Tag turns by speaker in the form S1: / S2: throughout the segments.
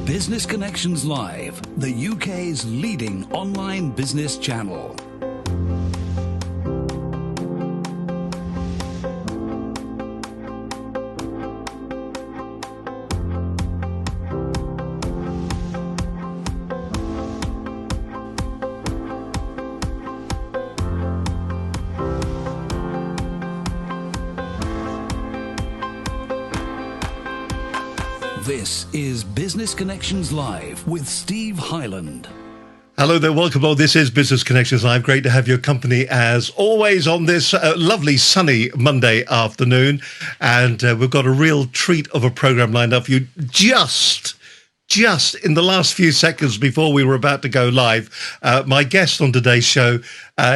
S1: Business Connections Live, the UK's leading online business channel. This is Business Connections Live with Steve Hyland.
S2: Hello there, welcome on. This is Business Connections Live. Great to have your company as always on this lovely sunny Monday afternoon. And we've got a real treat of a program lined up for you just in the last few seconds before we were about to go live. My guest on today's show,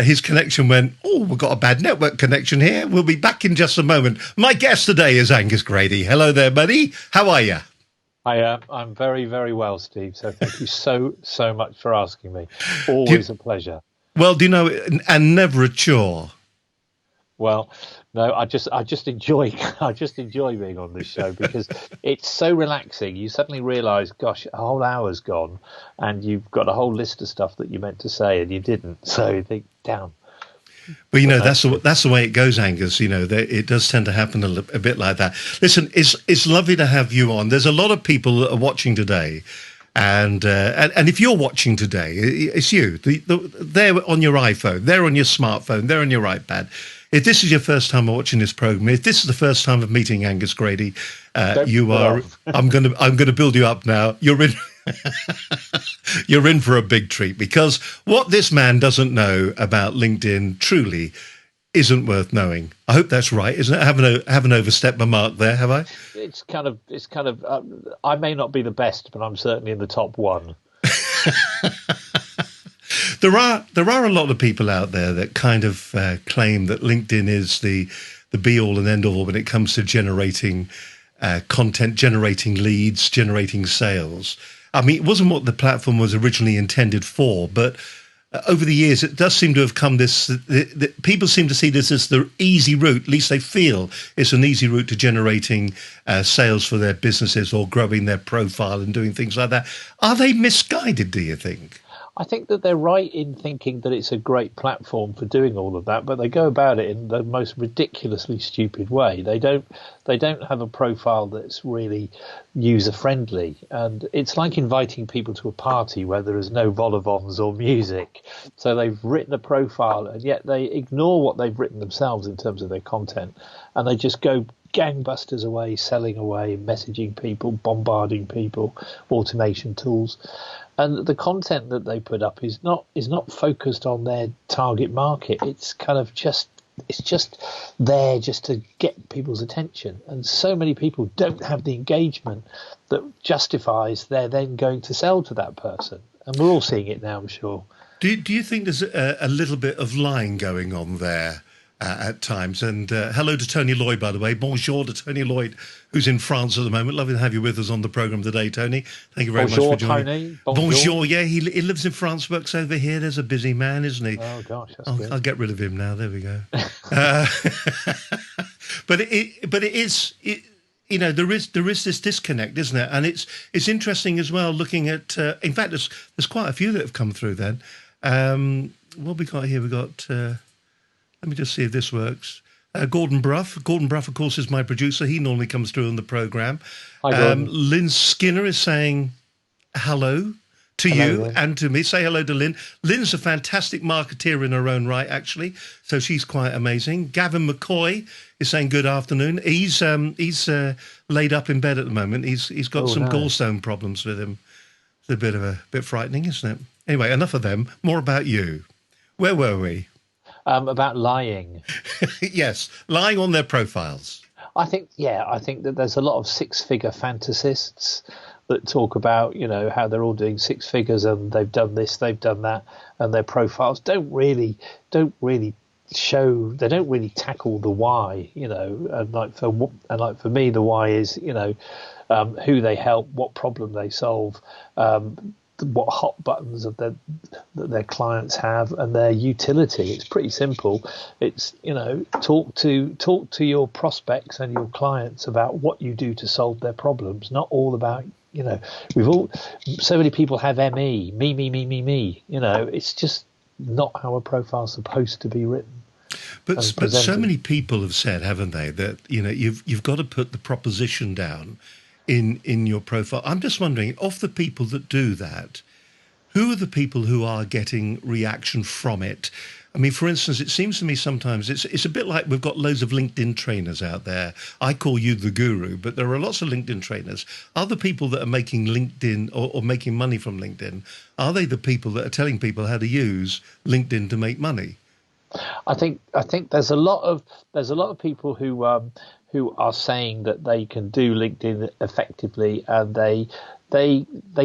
S2: his connection went, we've got a bad network connection here. We'll be back in just a moment. My guest today is Angus Grady. Hello there, buddy. How are you?
S3: I'm very, very well, Steve. So thank you so much for asking me. Always a pleasure.
S2: Well, do you know, and never a chore.
S3: Well, no, I just enjoy being on this show because it's so relaxing. You suddenly realise, gosh, a whole hour's gone, and you've got a whole list of stuff that you meant to say and you didn't. So you think, damn.
S2: But, you know, that's the way it goes, Angus. You know, it does tend to happen a bit like that. Listen, it's lovely to have you on. There's a lot of people that are watching today. And if you're watching today, it's you. They're on your iPhone. They're on your smartphone. They're on your iPad. If this is your first time watching this program, if this is the first time of meeting Angus Grady, you are. I'm going to build you up now. You're in. You're in for a big treat, because what this man doesn't know about LinkedIn truly isn't worth knowing. I hope that's right, isn't it? I haven't overstepped my mark there, have I?
S3: It's kind of. I may not be the best, but I'm certainly in the top one.
S2: There are a lot of people out there that kind of claim that LinkedIn is the be all and end all when it comes to generating content, generating leads, generating sales. I mean, it wasn't what the platform was originally intended for, but over the years, it does seem to have come people seem to see this as the easy route. At least they feel it's an easy route to generating sales for their businesses or growing their profile and doing things like that. Are they misguided, do you think?
S3: I think that they're right in thinking that it's a great platform for doing all of that, but they go about it in the most ridiculously stupid way. They don't have a profile that's really user friendly, and it's like inviting people to a party where there is no vol-au-vents or music. So they've written a profile, and yet they ignore what they've written themselves in terms of their content, and they just go gangbusters away, selling away, messaging people, bombarding people, automation tools. And the content that they put up is not focused on their target market. It's kind of just there just to get people's attention. And so many people don't have the engagement that justifies they're then going to sell to that person. And we're all seeing it now, I'm sure.
S2: Do you think there's a little bit of lying going on there at times? And hello to Tony Lloyd, by the way. Bonjour to Tony Lloyd, who's in France at the moment. Lovely to have you with us on the programme today, Tony. Thank you very much for joining.
S3: Tony.
S2: Bonjour. Yeah, he lives in France, works over here. There's a busy man, isn't he?
S3: Oh, gosh, that's good.
S2: I'll get rid of him now. There we go. But it is, you know, there is this disconnect, isn't it? And it's interesting as well, looking at, in fact, there's quite a few that have come through then. What we got here? We got... let me just see if this works. Gordon Bruff. Gordon Bruff, of course, is my producer. He normally comes through on the programme. Lynn Skinner is saying hello to you and to me. Say hello to Lynn. Lynn's a fantastic marketeer in her own right, actually. So she's quite amazing. Gavin McCoy is saying good afternoon. He's laid up in bed at the moment. He's got some gallstone problems with him. It's a bit frightening, isn't it? Anyway, enough of them. More about you. Where were we?
S3: About lying.
S2: Yes, lying on their profiles.
S3: I think that there's a lot of six-figure fantasists that talk about, you know, how they're all doing six figures and they've done this, they've done that, and their profiles don't really show. They don't really tackle the why, you know. And like for me, the why is, you know, who they help, what problem they solve. What hot buttons that their clients have and their utility. It's pretty simple. It's, you know, talk to your prospects and your clients about what you do to solve their problems, not all about you know, so many people have me. You know, it's just not how a profile's supposed to be written.
S2: But so many people have said, haven't they, that you've got to put the proposition down in your profile. I'm just wondering, of the people that do that, who are the people who are getting reaction from it? I mean, for instance, it seems to me sometimes it's a bit like we've got loads of LinkedIn trainers out there. I call you the guru, but there are lots of LinkedIn trainers. Are the people that are making LinkedIn or making money from LinkedIn, are they the people that are telling people how to use LinkedIn to make money?
S3: I think there's a lot of people who are saying that they can do LinkedIn effectively, and they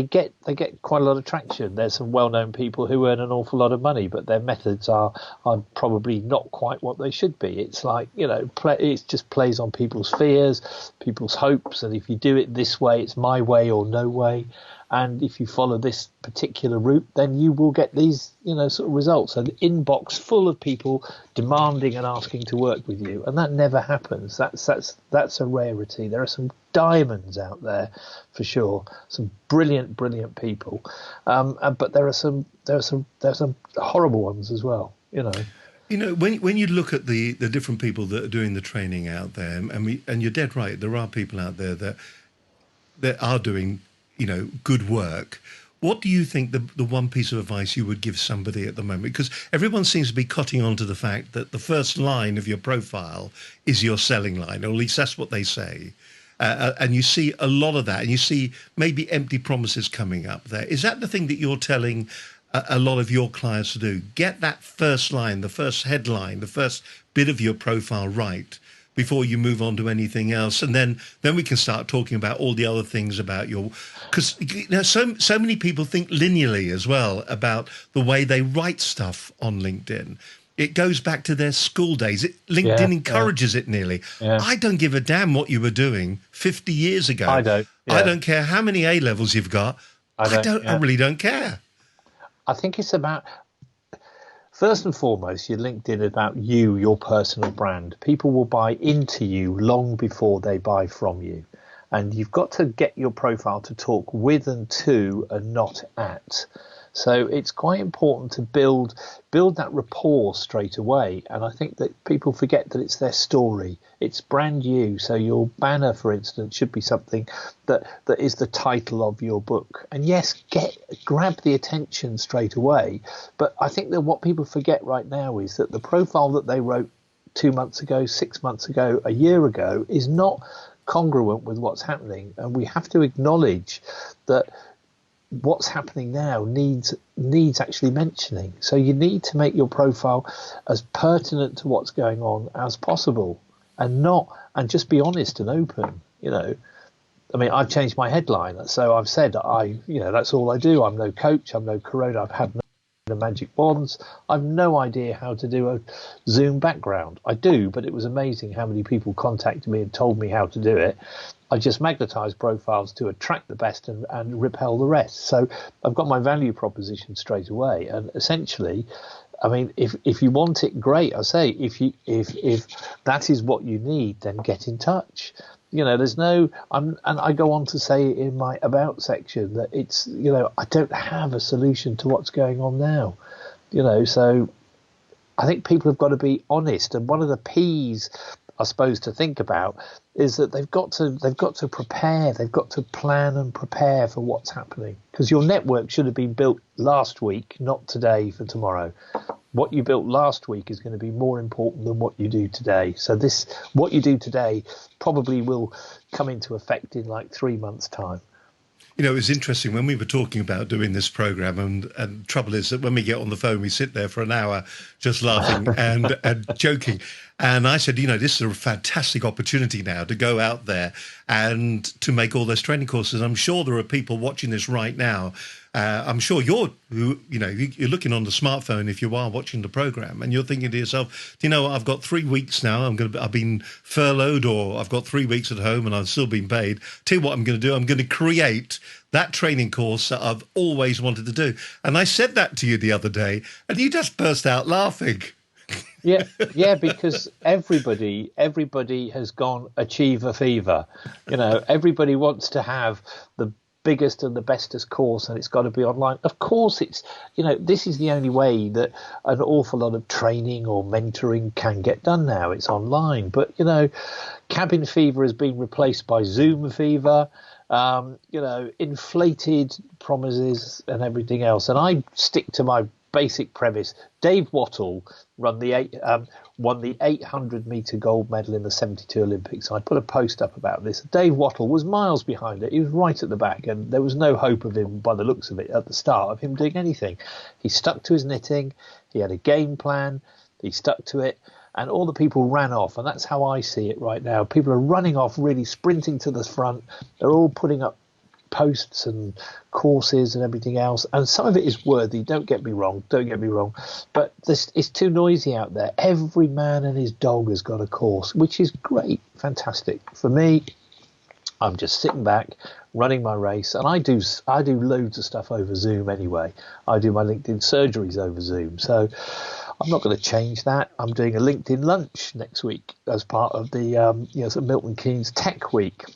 S3: get quite a lot of traction. There's some well-known people who earn an awful lot of money, but their methods are probably not quite what they should be. It's like, it just plays on people's fears, people's hopes, and if you do it this way, it's my way or no way. And if you follow this particular route, then you will get these, sort of results. An inbox full of people demanding and asking to work with you, and that never happens. That's a rarity. There are some diamonds out there, for sure. Some brilliant people, but there are some horrible ones as well.
S2: When you look at the different people that are doing the training out there, and you're dead right, there are people out there that are doing good work. What do you think the one piece of advice you would give somebody at the moment? Because everyone seems to be cotting on to the fact that the first line of your profile is your selling line, or at least that's what they say. And you see a lot of that, and you see maybe empty promises coming up there. Is that the thing that you're telling a lot of your clients to do? Get that first line, the first headline, the first bit of your profile right before you move on to anything else, and then we can start talking about all the other things about because so many people think linearly as well about the way they write stuff on LinkedIn. It goes back to their school days. LinkedIn encourages it nearly. Yeah. I don't give a damn what you were doing 50 years ago.
S3: I don't. Yeah.
S2: I don't care how many A levels you've got. I really don't care.
S3: I think it's about, first and foremost, your LinkedIn is about you, your personal brand. People will buy into you long before they buy from you. And you've got to get your profile to talk with and to and not at. So it's quite important to build that rapport straight away. And I think that people forget that it's their story. It's brand new. So your banner, for instance, should be something that is the title of your book. And yes, grab the attention straight away. But I think that what people forget right now is that the profile that they wrote 2 months ago, 6 months ago, a year ago is not congruent with what's happening. And we have to acknowledge that what's happening now needs actually mentioning. So you need to make your profile as pertinent to what's going on as possible, and just be honest and open. I mean, I've changed my headline, so I've said that's all I do. I'm no coach, I'm no corona, I've had no magic wands. I've no idea how to do a Zoom background. I do, but it was amazing how many people contacted me and told me how to do it. I just magnetize profiles to attract the best and repel the rest. So I've got my value proposition straight away. And essentially, I mean, if you want it, great. I say, if that is what you need, then get in touch. There's no, and I go on to say in my about section that it's, I don't have a solution to what's going on now, so I think people have got to be honest. And one of the P's, I suppose, to think about is that they've got to prepare, they've got to plan and prepare for what's happening, because your network should have been built last week, not today for tomorrow. What you built last week is going to be more important than what you do today. So what you do today probably will come into effect in like 3 months' time.
S2: It was interesting when we were talking about doing this program, and trouble is that when we get on the phone, we sit there for an hour just laughing and joking. And I said, this is a fantastic opportunity now to go out there and to make all those training courses. I'm sure there are people watching this right now. I'm sure you're looking on the smartphone if you are watching the program, and you're thinking to yourself, I've got 3 weeks now. I've been furloughed, or I've got 3 weeks at home and I've still been paid. Tell you what I'm going to do. I'm going to create that training course that I've always wanted to do. And I said that to you the other day, and you just burst out laughing.
S3: Yeah, because everybody has gone achiever fever. Everybody wants to have the biggest and the bestest course and it's got to be online. Of course, it's, this is the only way that an awful lot of training or mentoring can get done now. It's online. But, cabin fever has been replaced by Zoom fever. Inflated promises and everything else. And I stick to my basic premise. Dave Wattle won the 800-meter gold medal in the 72 Olympics. I put a post up about this. Dave Wattle was miles behind it. He was right at the back, and there was no hope of him, by the looks of it, at the start of him doing anything. He stuck to his knitting. He had a game plan. He stuck to it. And all the people ran off, and that's how I see it right now. People are running off, really sprinting to the front. They're all putting up posts and courses and everything else, and some of it is worthy, don't get me wrong, but it's too noisy out there. Every man and his dog has got a course, which is great, fantastic. For me, I'm just sitting back running my race, and I do loads of stuff over Zoom anyway. I do my LinkedIn surgeries over Zoom, so I'm not going to change that. I'm doing a LinkedIn lunch next week as part of the Milton Keynes Tech Week.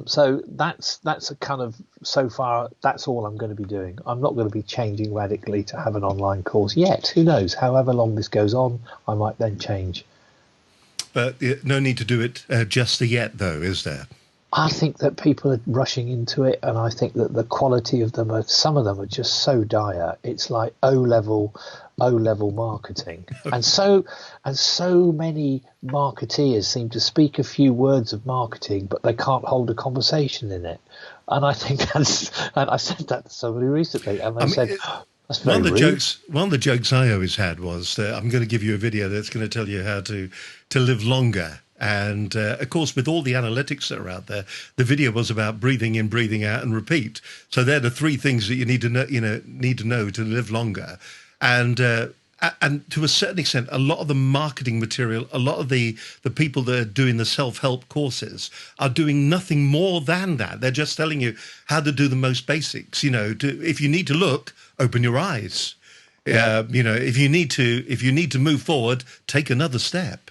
S3: So that's a kind of, so far, that's all I'm going to be doing. I'm not going to be changing radically to have an online course yet. Who knows? However long this goes on, I might then change. But
S2: no need to do it just yet, though, is there?
S3: I think that people are rushing into it, and I think that the quality of them some of them are just so dire. It's like O-level marketing. and so many marketeers seem to speak a few words of marketing, but they can't hold a conversation in it. And I think and I said that to somebody recently, and they said, that's very rude.
S2: One of the jokes I always had was, I'm going to give you a video that's going to tell you how to live longer. And of course, with all the analytics that are out there, the video was about breathing in, breathing out, and repeat. So they're the three things that you need to know to live longer. And to a certain extent, a lot of the marketing material, a lot of the people that are doing the self-help courses are doing nothing more than that. They're just telling you how to do the most basics. If you need to look, open your eyes. Yeah. If you need to move forward, take another step.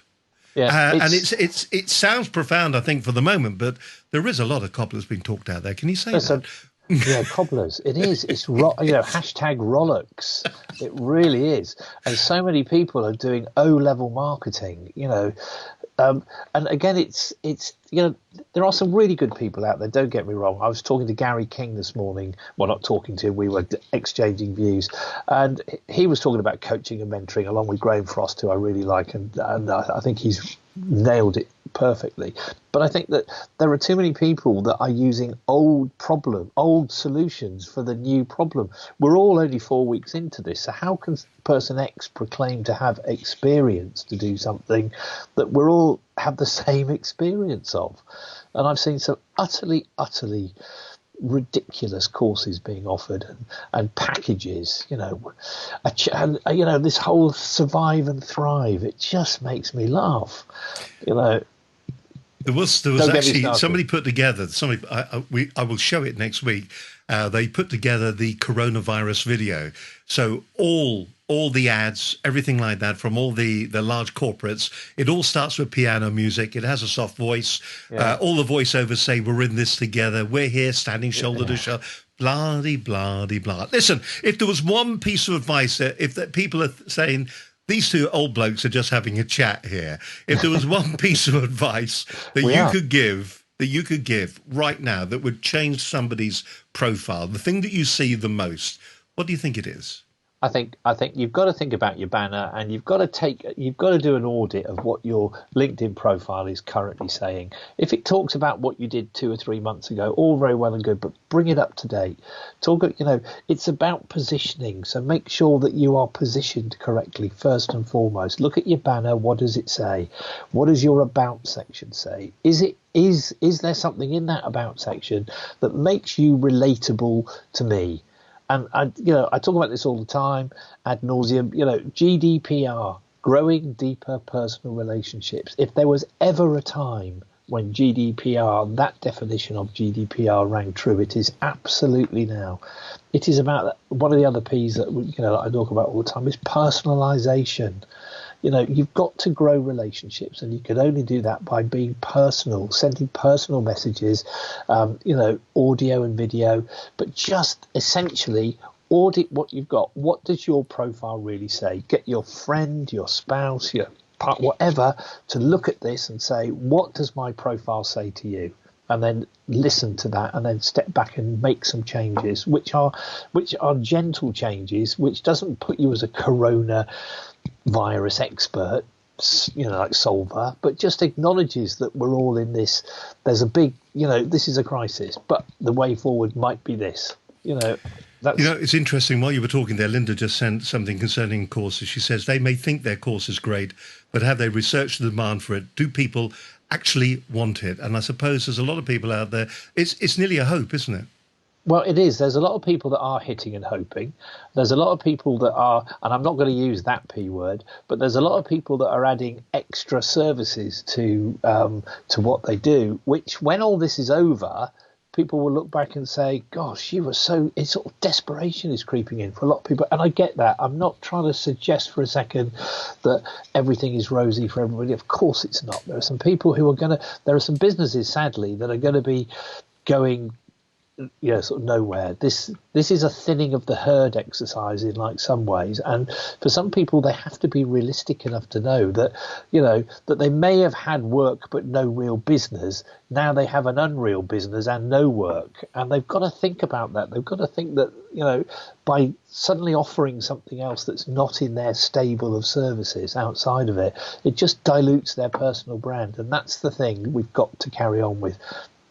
S2: Yeah, and it sounds profound, I think, for the moment, but there is a lot of cobblers being talked out there. Can you say that?
S3: Yeah, cobblers. It is. It's hashtag Rolex. It really is. And so many people are doing O-level marketing. And again, it's there are some really good people out there. Don't get me wrong. I was talking to Gary King this morning. Well, not talking to him. We were exchanging views, and he was talking about coaching and mentoring along with Graham Frost, who I really like, and I think he's nailed it perfectly. But I think that there are too many people that are using old solutions for the new problem. We're all only 4 weeks into this, so how can person X proclaim to have experience to do something that we're all have the same experience of? And I've seen some utterly ridiculous courses being offered and packages, this whole survive and thrive. It just makes me laugh,
S2: There was actually somebody put together. I will show it next week. They put together the coronavirus video. So all the ads, everything like that, from all the large corporates, it all starts with piano music. It has a soft voice. Yeah. All the voiceovers say, "We're in this together. We're here, standing shoulder to shoulder." Blah, blah, blah. Listen, if there was one piece of advice, if that people are saying, these two old blokes are just having a chat here. If there was one piece of advice that you could give right now that would change somebody's profile, the thing that you see the most, what do you think it is?
S3: I think you've got to think about your banner, and you've got to do an audit of what your LinkedIn profile is currently saying. If it talks about what you did 2 or 3 months ago, all very well and good, but bring it up to date. It's about positioning. So make sure that you are positioned correctly first and foremost. Look at your banner. What does it say? What does your about section say? Is there something in that about section that makes you relatable to me? And I talk about this all the time, ad nauseum. GDPR, growing deeper personal relationships. If there was ever a time when GDPR, that definition of GDPR, rang true, it is absolutely now. It is about one of the other P's that I talk about all the time is personalisation. you've got to grow relationships, and you can only do that by being personal, sending personal messages, audio and video, but just essentially audit what you've got. What does your profile really say? Get your friend, your spouse, your part, whatever, to look at this and say, what does my profile say to you? And then listen to that, and then step back and make some changes, which are gentle changes, which doesn't put you as a coronavirus expert, like solver, but just acknowledges that we're all in this. There's a big, this is a crisis, but the way forward might be this. It's
S2: interesting. While you were talking there, Linda just sent something concerning courses. She says they may think their course is great, but have they researched the demand for it? Do people actually want it? And I suppose there's a lot of people out there. It's nearly a hope, isn't it?
S3: Well, it is. There's a lot of people that are hitting and hoping. There's a lot of people that are, and I'm not going to use that P word, but there's a lot of people that are adding extra services to what they do, which when all this is over, people will look back and say, gosh, it's sort of desperation is creeping in for a lot of people. And I get that. I'm not trying to suggest for a second that everything is rosy for everybody. Of course it's not. There are some people there are some businesses, sadly, that are going to be going sort of nowhere. This is a thinning of the herd exercise in like some ways, and for some people they have to be realistic enough to know that that they may have had work but no real business. Now they have an unreal business and no work, and they've got to think about that. They've got to think that by suddenly offering something else that's not in their stable of services outside of it, it just dilutes their personal brand, and that's the thing we've got to carry on with.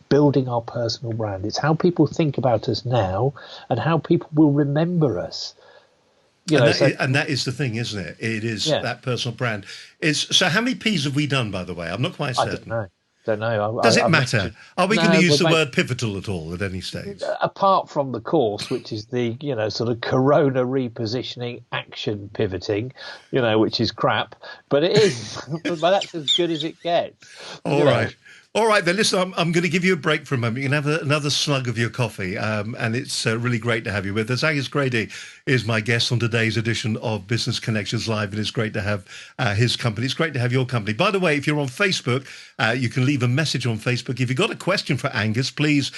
S3: Building our personal brand. It's how people think about us now and how people will remember us.
S2: And that is the thing, isn't it? It is that personal brand. So how many P's have we done, by the way? I'm not quite certain.
S3: I don't know.
S2: Does it matter? Are we going to use the word pivotal at all at any stage?
S3: Apart from the course, which is the, sort of corona repositioning action pivoting, which is crap, but it is, but that's as good as it gets.
S2: All right. All right, then, listen, I'm going to give you a break for a moment. You can have another slug of your coffee, and it's really great to have you with us. Angus Grady is my guest on today's edition of Business Connections Live, and it's great to have his company. It's great to have your company. By the way, if you're on Facebook, you can leave a message on Facebook. If you've got a question for Angus, please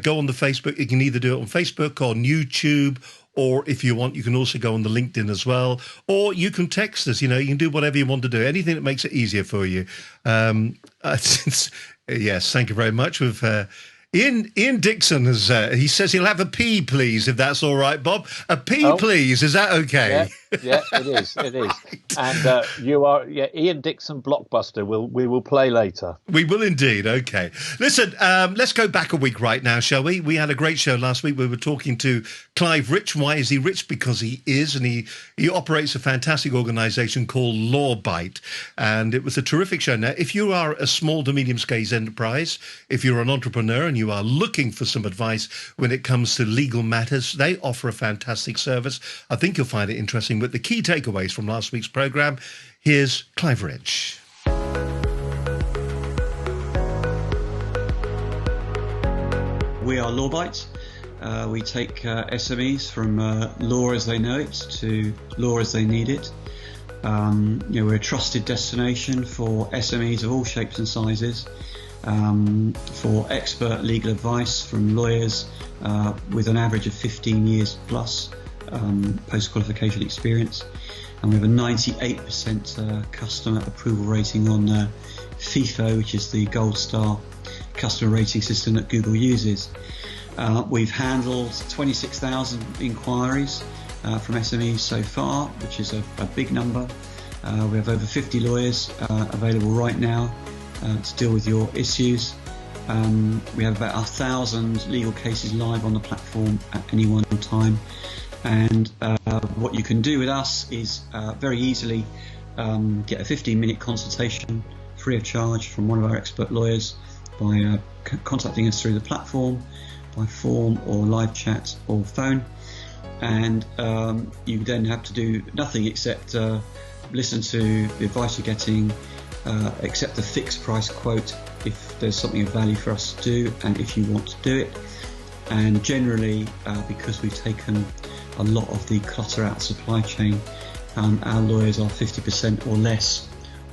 S2: go on the Facebook. You can either do it on Facebook or on YouTube, or if you want, you can also go on the LinkedIn as well, or you can text us. You can do whatever you want to do, anything that makes it easier for you. Yes, thank you very much. With Ian Dixon, he says he'll have a P, please, if that's all right, Bob. A P, please. Is that okay?
S3: Yeah, it is. It is. Right. And you are, Ian Dixon Blockbuster. We will play later.
S2: We will indeed. Okay. Listen, let's go back a week right now, shall we? We had a great show last week. We were talking to Clive Rich. Why is he rich? Because he is, and he operates a fantastic organisation called Lawbite, and it was a terrific show. Now, if you are a small to medium-scale enterprise, if you're an entrepreneur and you are looking for some advice when it comes to legal matters, they offer a fantastic service. I think you'll find it interesting. But the key takeaways from last week's programme, here's Clive Rich.
S4: We are Lawbite. We take SMEs from law as they know it to law as they need it. We're a trusted destination for SMEs of all shapes and sizes, for expert legal advice from lawyers with an average of 15 years plus post-qualification experience. And we have a 98% customer approval rating on FIFO, which is the gold star customer rating system that Google uses. We've handled 26,000 inquiries from SMEs so far, which is a big number. We have over 50 lawyers available right now to deal with your issues. We have about 1,000 legal cases live on the platform at any one time. And what you can do with us is very easily get a 15-minute consultation free of charge from one of our expert lawyers by contacting us through the platform, by form or live chat or phone. And you then have to do nothing except listen to the advice you're getting, accept a fixed price quote if there's something of value for us to do and if you want to do it. And generally, because we've taken a lot of the clutter out of the supply chain, our lawyers are 50% or less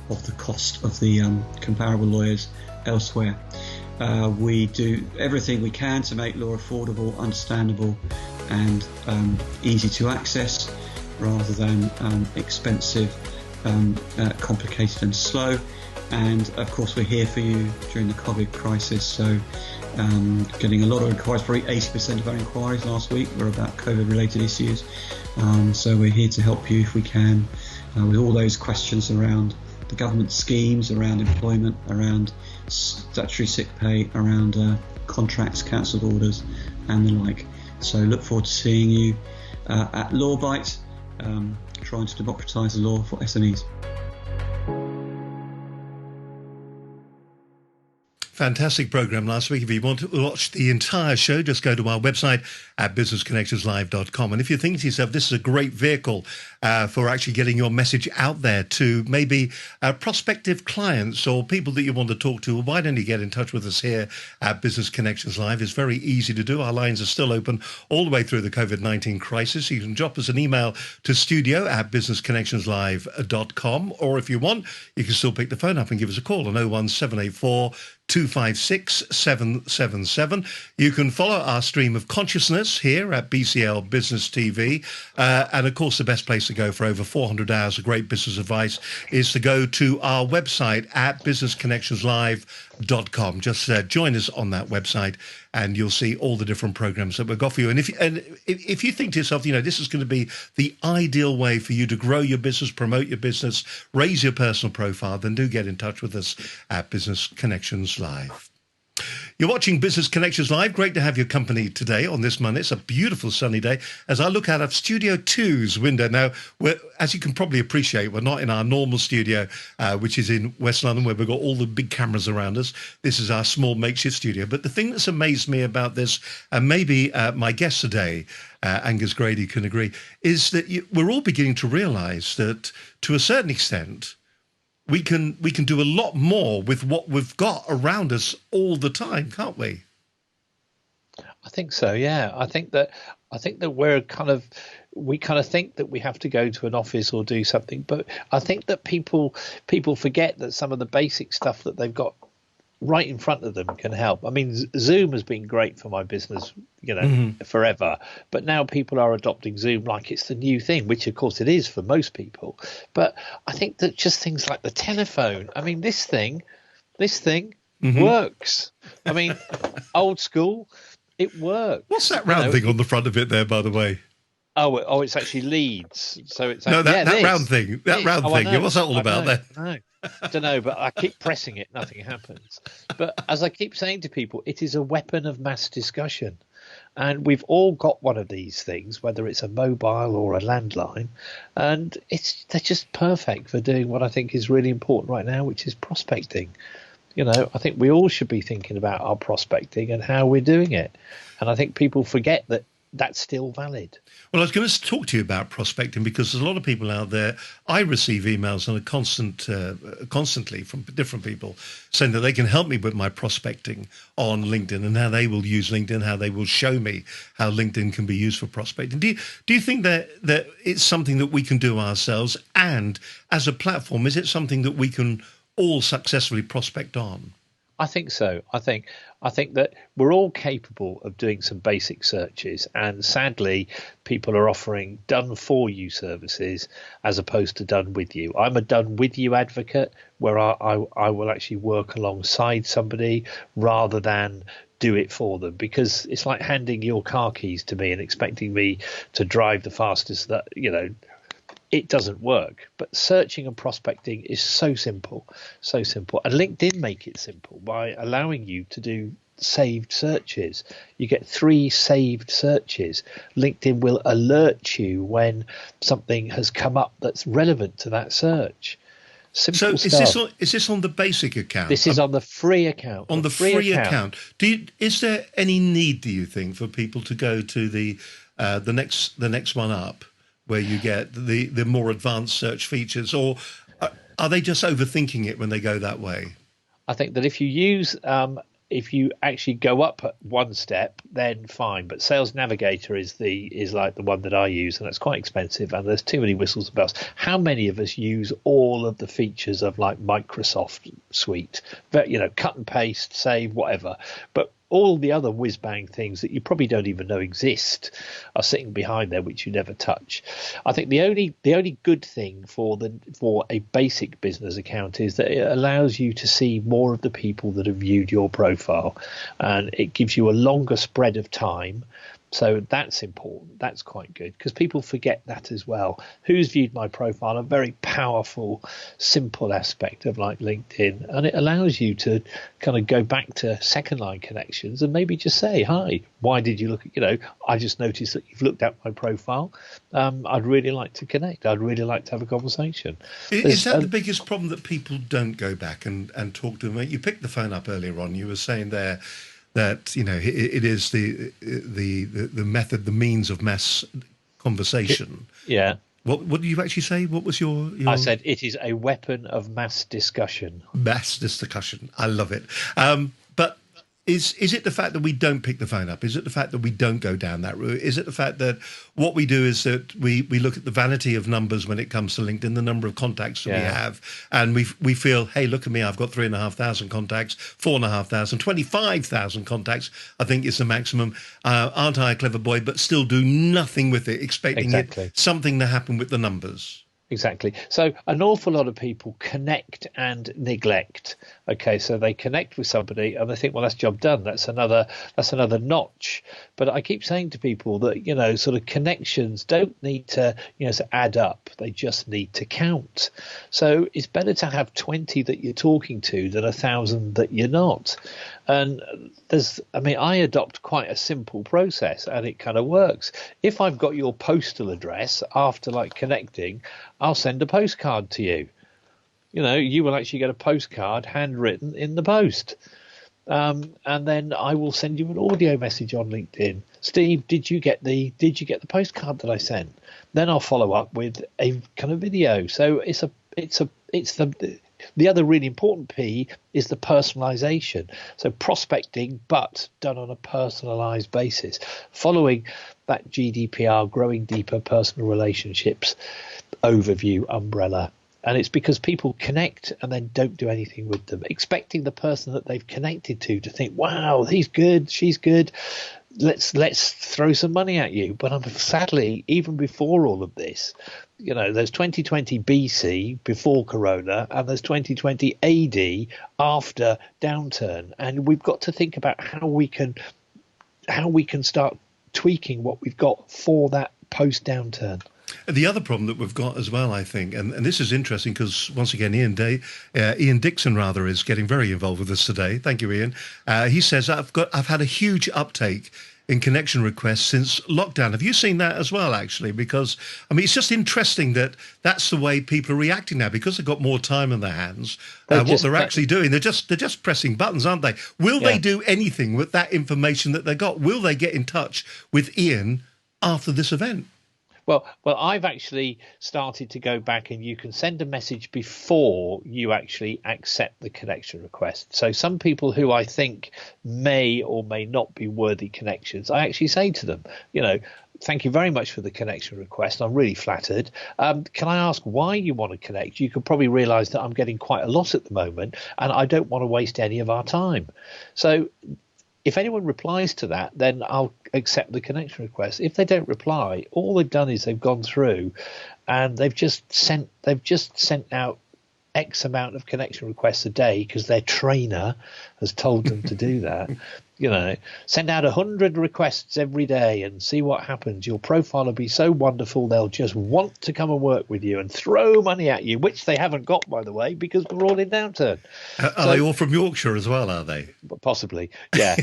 S4: of the cost of the comparable lawyers elsewhere. We do everything we can to make law affordable, understandable and easy to access rather than expensive, complicated and slow. And of course we're here for you during the COVID crisis, so getting a lot of inquiries, probably 80% of our inquiries last week were about COVID related issues. So we're here to help you if we can with all those questions around the government schemes, around employment, around statutory sick pay, around contracts, cancelled orders and the like. So look forward to seeing you at Lawbite, trying to democratise the law for SMEs.
S2: Fantastic program last week. If you want to watch the entire show, just go to our website at businessconnectionslive.com. And if you think to yourself, this is a great vehicle for actually getting your message out there to maybe prospective clients or people that you want to talk to, why don't you get in touch with us here at Business Connections Live? It's very easy to do. Our lines are still open all the way through the COVID-19 crisis. You can drop us an email to studio@businessconnectionslive.com, or if you want, you can still pick the phone up and give us a call on 01784 256 777. You can follow our stream of consciousness here at BCL Business TV. And of course, the best place to go for over 400 hours of great business advice is to go to our website at businessconnectionslive.com. Just join us on that website and you'll see all the different programs that we've got for you. And if you think to yourself, this is going to be the ideal way for you to grow your business, promote your business, raise your personal profile, then do get in touch with us at Business Connections Live. You're watching Business Connections Live. Great to have your company today on this Monday. It's a beautiful sunny day as I look out of Studio 2's window. Now, as you can probably appreciate, we're not in our normal studio, which is in West London, where we've got all the big cameras around us. This is our small makeshift studio. But the thing that's amazed me about this, and maybe my guest today, Angus Grady, can agree, is that we're all beginning to realise that, to a certain extent, we can do a lot more with what we've got around us all the time, can't we?
S3: I think so. Yeah, I think that we think that we have to go to an office or do something, but I think that people forget that some of the basic stuff that they've got right in front of them can help. I mean, Zoom has been great for my business, forever. But now people are adopting Zoom like it's the new thing, which of course it is for most people. But I think that just things like the telephone, I mean, this thing works. I mean, old school, it works.
S2: What's that round thing on the front of it there, by the way?
S3: Oh, it's actually leads. So it's
S2: that round thing. That round thing. What's that all about then?
S3: I don't know, but I keep pressing it, nothing happens. But as I keep saying to people, it is a weapon of mass discussion. And we've all got one of these things, whether it's a mobile or a landline, and they're just perfect for doing what I think is really important right now, which is prospecting. I think we all should be thinking about our prospecting and how we're doing it. And I think people forget that that's still valid.
S2: Well, I was going to talk to you about prospecting because there's a lot of people out there. I receive emails on a constantly from different people saying that they can help me with my prospecting on LinkedIn and how they will use LinkedIn, how they will show me how LinkedIn can be used for prospecting. Do you think that it's something that we can do ourselves? And as a platform, is it something that we can all successfully prospect on?
S3: I think so. I think that we're all capable of doing some basic searches, and sadly, people are offering done for you services as opposed to done with you. I'm a done with you advocate, where I will actually work alongside somebody rather than do it for them, because it's like handing your car keys to me and expecting me to drive the fastest that it doesn't work. But searching and prospecting is so simple. And LinkedIn make it simple by allowing you to do saved searches. You get 3 saved searches. LinkedIn will alert you when something has come up that's relevant to that search. Simple stuff.
S2: Is this on the basic account?
S3: This is on the free account.
S2: On the free account. Is there any need, do you think, for people to go to the next one up, where you get the more advanced search features, or are they just overthinking it when they go that way?
S3: I think that if you use if you actually go up one step, then fine. But Sales Navigator is like the one that I use, and it's quite expensive. And there's too many whistles and bells. How many of us use all of the features of like Microsoft Suite? But, cut and paste, save, whatever. But all the other whiz-bang things that you probably don't even know exist are sitting behind there, which you never touch. I think the only good thing for a basic business account is that it allows you to see more of the people that have viewed your profile, and it gives you a longer spread of time. So that's important. That's quite good, because people forget that as well. Who's viewed my profile? A very powerful, simple aspect of like LinkedIn, and it allows you to kind of go back to second line connections and maybe just say, hi, why did you look at, I just noticed that you've looked at my profile. I'd really like to connect. I'd really like to have a conversation.
S2: Is that the biggest problem, that people don't go back and talk to them? You picked the phone up earlier on. You were saying there that it is the method, the means of mass conversation.
S3: Yeah.
S2: What did you actually say? What was your?
S3: I said it is a weapon of mass discussion.
S2: Mass discussion. I love it. But is it the fact that we don't pick the phone up? Is it the fact that we don't go down that route? Is it the fact that what we do is that we look at the vanity of numbers when it comes to LinkedIn, the number of contacts that we have, and we feel, hey, look at me, I've got 3,500 contacts, 4,500, 25,000 contacts, I think is the maximum. Aren't I a clever boy? But still do nothing with it, expecting something to happen with the numbers.
S3: Exactly. So an awful lot of people connect and neglect. Okay, so they connect with somebody and they think, well, that's job done. That's another notch. But I keep saying to people that, sort of connections don't need to, to add up. They just need to count. So it's better to have 20 that you're talking to than 1,000 that you're not. And I adopt quite a simple process, and it kind of works. If I've got your postal address after like connecting, I'll send a postcard to you. You will actually get a postcard handwritten in the post. And then I will send you an audio message on LinkedIn. Steve, did you get the postcard that I sent? Then I'll follow up with a kind of video. So the other really important P is the personalization. So prospecting, but done on a personalized basis, following that GDPR, growing deeper personal relationships overview umbrella. And it's because people connect and then don't do anything with them, expecting the person that they've connected to think, wow, he's good, she's good, let's throw some money at you. But sadly, even before all of this, there's 2020 BC before Corona, and there's 2020 AD after downturn, and we've got to think about how we can start tweaking what we've got for that post downturn.
S2: The other problem that we've got as well, I think, and this is interesting because, once again, Ian Dixon is getting very involved with us today. Thank you, Ian. He says, I've had a huge uptake in connection requests since lockdown. Have you seen that as well, actually? Because, it's just interesting that that's the way people are reacting now, because they've got more time on their hands. What they're actually doing, they're just pressing buttons, aren't they? Will they do anything with that information that they got? Will they get in touch with Ian after this event?
S3: Well, I've actually started to go back, and you can send a message before you actually accept the connection request. So some people who I think may or may not be worthy connections, I actually say to them, thank you very much for the connection request. I'm really flattered. Can I ask why you want to connect? You can probably realize that I'm getting quite a lot at the moment, and I don't want to waste any of our time. So if anyone replies to that, then I'll accept the connection request. If they don't reply, all they've done is they've gone through and they've just sent out X amount of connection requests a day because their trainer has told them to do that. Send out 100 requests every day and see what happens. Your profile will be so wonderful, they'll just want to come and work with you and throw money at you, which they haven't got, by the way, because we're all in downturn.
S2: Are they all from Yorkshire as well, are they?
S3: Possibly, yeah.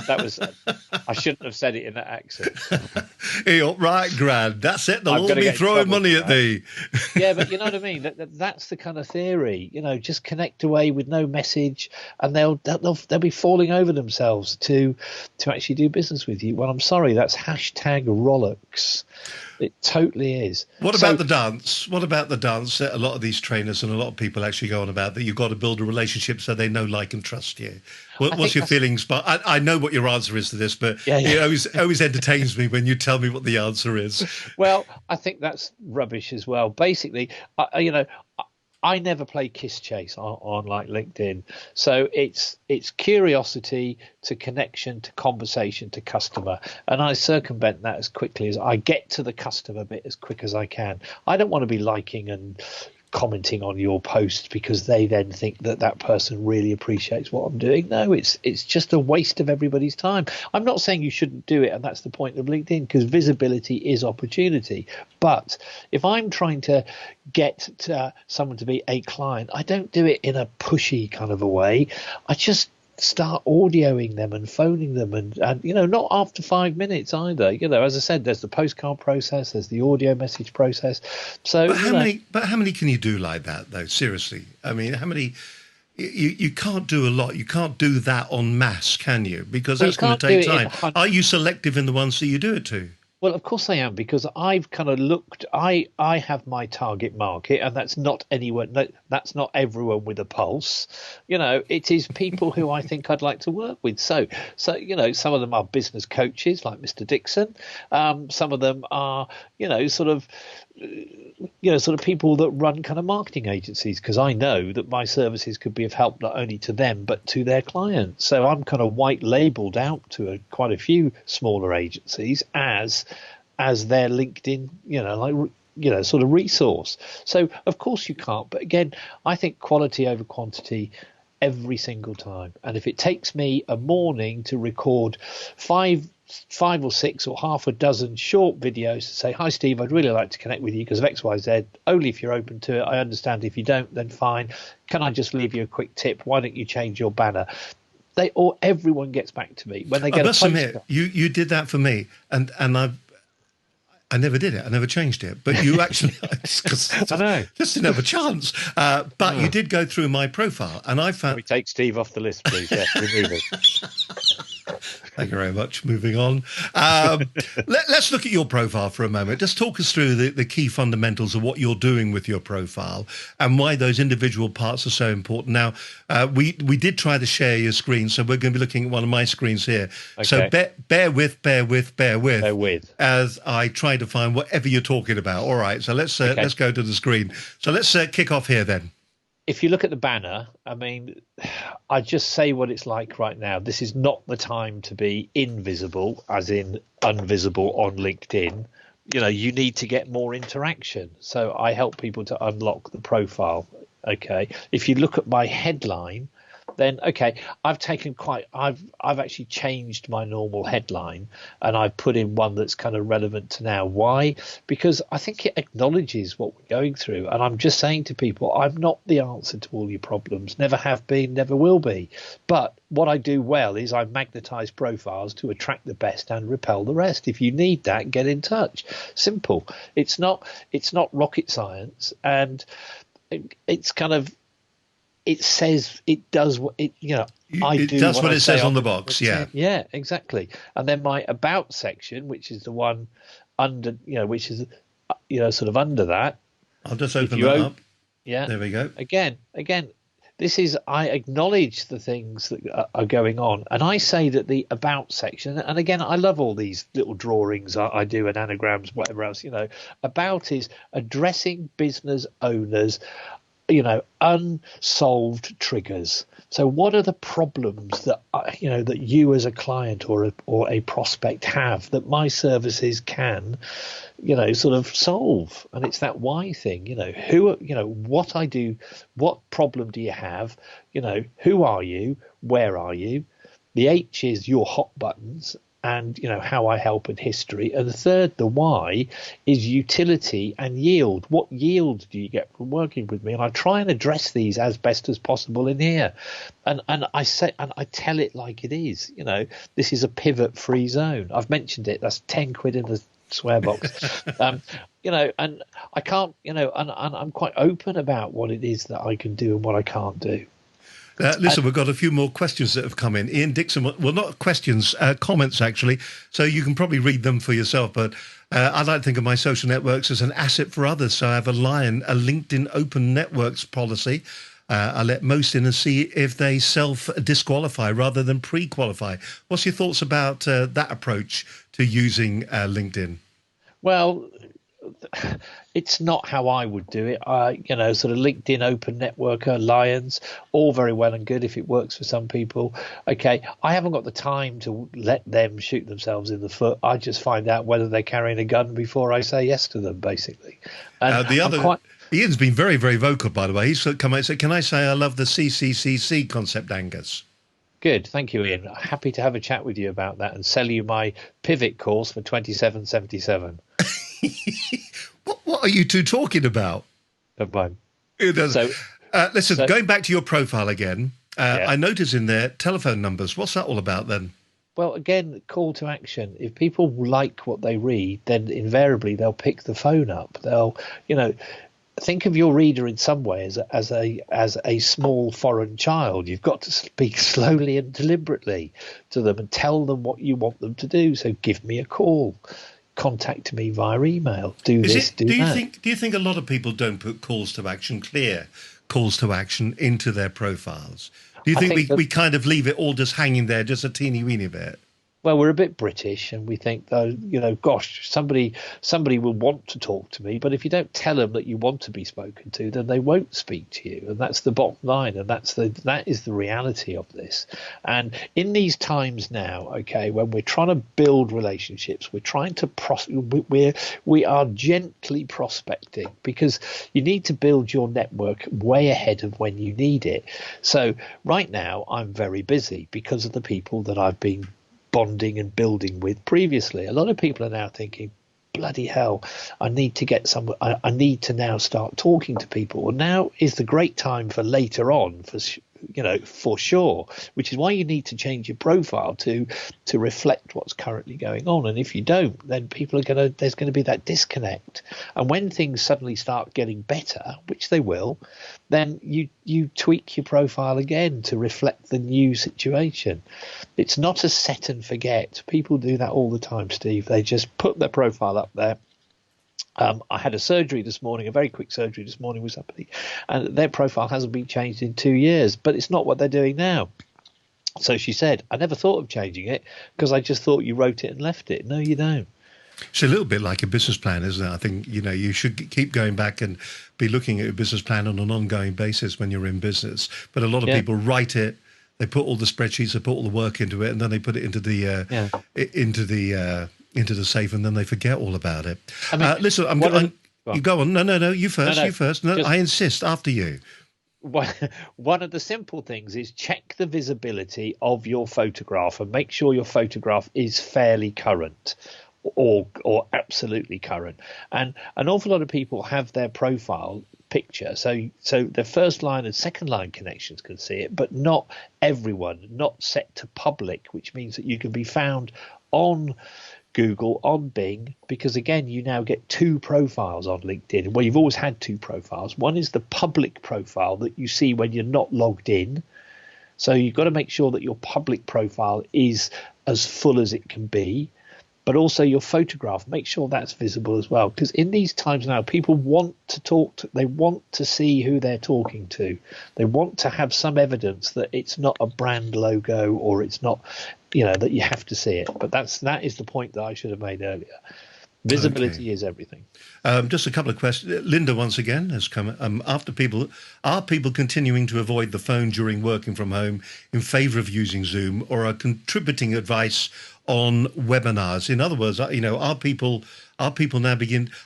S3: I shouldn't have said it in that accent.
S2: Hey, right, Grad, that's it. They'll all be throwing money at thee.
S3: Yeah, but you know what I mean? That's the kind of theory. Just connect away with no message, and they'll be falling over themselves to actually do business with you. Well, I'm sorry, that's hashtag Rolex. It totally is.
S2: What about the dance? What about the dance that a lot of these trainers and a lot of people actually go on about, that you've got to build a relationship so they know, like, and trust you? What's your feelings? But I know what your answer is to this, but it always entertains me when you tell me what the answer is.
S3: Well, I think that's rubbish as well. Basically, I never play kiss chase on like LinkedIn. So it's curiosity to connection to conversation to customer. And I circumvent that as quickly as I get to the customer bit as quick as I can. I don't want to be liking and commenting on your post because they then think that person really appreciates what I'm doing. No, it's just a waste of everybody's time. I'm not saying you shouldn't do it, and that's the point of LinkedIn, because visibility is opportunity. But if I'm trying to get someone to be a client, I don't do it in a pushy kind of a way. I just start audioing them and phoning them, and not after 5 minutes either. As I said, there's the postcard process, there's the audio message process. So
S2: but how many can you do like that, though? Seriously, I mean, how many? You can't do a lot. You can't do that en masse, can you? Because that's going to take time. Are you selective in the ones that you do it to?
S3: Well, of course I am, because I've kind of looked. I have my target market, and that's not anyone. That's not everyone with a pulse. It is people who I think I'd like to work with. So some of them are business coaches like Mr. Dixon. Some of them are sort of people that run kind of marketing agencies, because I know that my services could be of help not only to them but to their clients. So I'm kind of white labeled out to quite a few smaller agencies as their LinkedIn, sort of resource. So of course you can't. But again, I think quality over quantity every single time. And if it takes me a morning to record five or six or half a dozen short videos to say, hi, Steve, I'd really like to connect with you because of X, Y, Z. Only if you're open to it. I understand if you don't, then fine. Can I just leave you a quick tip? Why don't you change your banner? Everyone gets back to me when they get. I must admit,
S2: you did that for me, and I never did it. I never changed it. But you actually, I know, just didn't have a chance. But you did go through my profile, and I found.
S3: Can we take Steve off the list, please? Yeah, remove it.
S2: Thank you very much. Moving on. Let's look at your profile for a moment. Just talk us through the key fundamentals of what you're doing with your profile and why those individual parts are so important. Now, we did try to share your screen, so we're going to be looking at one of my screens here. Okay. So bear with as I try to find whatever you're talking about. All right, so let's go to the screen. So let's kick off here then.
S3: If you look at the banner, I mean, I just say what it's like right now. This is not the time to be invisible, as in invisible on LinkedIn. You need to get more interaction. So I help people to unlock the profile. Okay. If you look at my headline, then I've actually changed my normal headline, and I've put in one that's kind of relevant to now. Why? Because I think it acknowledges what we're going through, and I'm just saying to people, I'm not the answer to all your problems, never have been, never will be. But what I do well is I magnetize profiles to attract the best and repel the rest. If you need that, get in touch. Simple. It's not rocket science, and it's kind of. It says it does what it
S2: it does what it says on the box.
S3: Yeah, exactly. And then my about section, which is the one under, which is sort of under that.
S2: I'll just open that up.
S3: Yeah,
S2: there we go.
S3: Again, this is, I acknowledge the things that are going on, and I say that the about section. And again, I love all these little drawings I do and anagrams, whatever else. About is addressing business owners. Unsolved triggers. So what are the problems that that you as a client or a prospect have that my services can sort of solve? And it's that why thing. What I do, what problem do you have? Who are you? Where are you? The H is your hot buttons, and how I help in history. And the third, the why, is utility and yield. What yield do you get from working with me? And I try and address these as best as possible in here. And I say, and I tell it like it is. This is a pivot free zone. I've mentioned it. That's 10 quid in the swear box. And I can't, and I'm quite open about what it is that I can do and what I can't do.
S2: Listen, we've got a few more questions that have come in. Ian Dixon, well, not questions, comments, actually. So you can probably read them for yourself. But I like to think of my social networks as an asset for others. So I have a LinkedIn open networks policy. I let most in and see if they self-disqualify rather than pre-qualify. What's your thoughts about that approach to using LinkedIn?
S3: Well, it's not how I would do it. Sort of LinkedIn Open Networker, Lions, all very well and good if it works for some people. Okay, I haven't got the time to let them shoot themselves in the foot. I just find out whether they're carrying a gun before I say yes to them, basically. And
S2: Ian's been very, very vocal, by the way. He's come out and said, can I say I love the CCCC concept, Angus?
S3: Good, thank you, Ian. Happy to have a chat with you about that and sell you my pivot course for $27.77.
S2: What are you two talking about?
S3: Never mind.
S2: Listen, going back to your profile again,
S3: Yeah.
S2: I notice in there telephone numbers. What's that all about then?
S3: Well, again, call to action. If people like what they read, then invariably they'll pick the phone up. They'll, think of your reader in some ways as a small foreign child. You've got to speak slowly and deliberately to them and tell them what you want them to do. So give me a call. Contact me via email. Do that.
S2: Do you think a lot of people don't put clear calls to action into their profiles? Do you think we kind of leave it all just hanging there, just a teeny weeny bit?
S3: Well, we're a bit British, and we think, though, gosh, somebody will want to talk to me. But if you don't tell them that you want to be spoken to, then they won't speak to you, and that's the bottom line, and that is the reality of this. And in these times now, okay, when we're trying to build relationships, we're trying to we are gently prospecting, because you need to build your network way ahead of when you need it. So right now, I'm very busy because of the people that I've been bonding and building with previously. A lot of people are now thinking, bloody hell, I need to now start talking to people. Well, now is the great time for later on, for sure, which is why you need to change your profile to reflect what's currently going on. And if you don't, then there's going to be that disconnect. And when things suddenly start getting better, which they will, then you tweak your profile again to reflect the new situation. It's not a set and forget. People do that all the time, Steve. They just put their profile up there. I had a surgery this morning, a very quick surgery this morning with somebody, and their profile hasn't been changed in 2 years, but it's not what they're doing now. So she said, I never thought of changing it because I just thought you wrote it and left it. No, you don't.
S2: It's a little bit like a business plan, isn't it? I think, you should keep going back and be looking at your business plan on an ongoing basis when you're in business. But a lot of people write it, they put all the spreadsheets, they put all the work into it, and then they put it into the safe, and then they forget all about it. Listen, you go on. No, you first. You first. No, I insist. After you.
S3: One of the simple things is check the visibility of your photograph and make sure your photograph is fairly current or absolutely current. And an awful lot of people have their profile picture, so the first line and second line connections can see it, but not everyone, not set to public, which means that you can be found on Google, on Bing, because again, you now get two profiles on LinkedIn. Well, you've always had two profiles. One is the public profile that you see when you're not logged in. So you've got to make sure that your public profile is as full as it can be, but also your photograph, make sure that's visible as well. Because in these times now, people want to they want to see who they're talking to. They want to have some evidence that it's not a brand logo or it's not, that you have to see it. But that is the point that I should have made earlier. Visibility is everything.
S2: Just a couple of questions. Linda, once again, has come. Are people continuing to avoid the phone during working from home in favour of using Zoom, or are contributing advice on webinars? In other words, are people now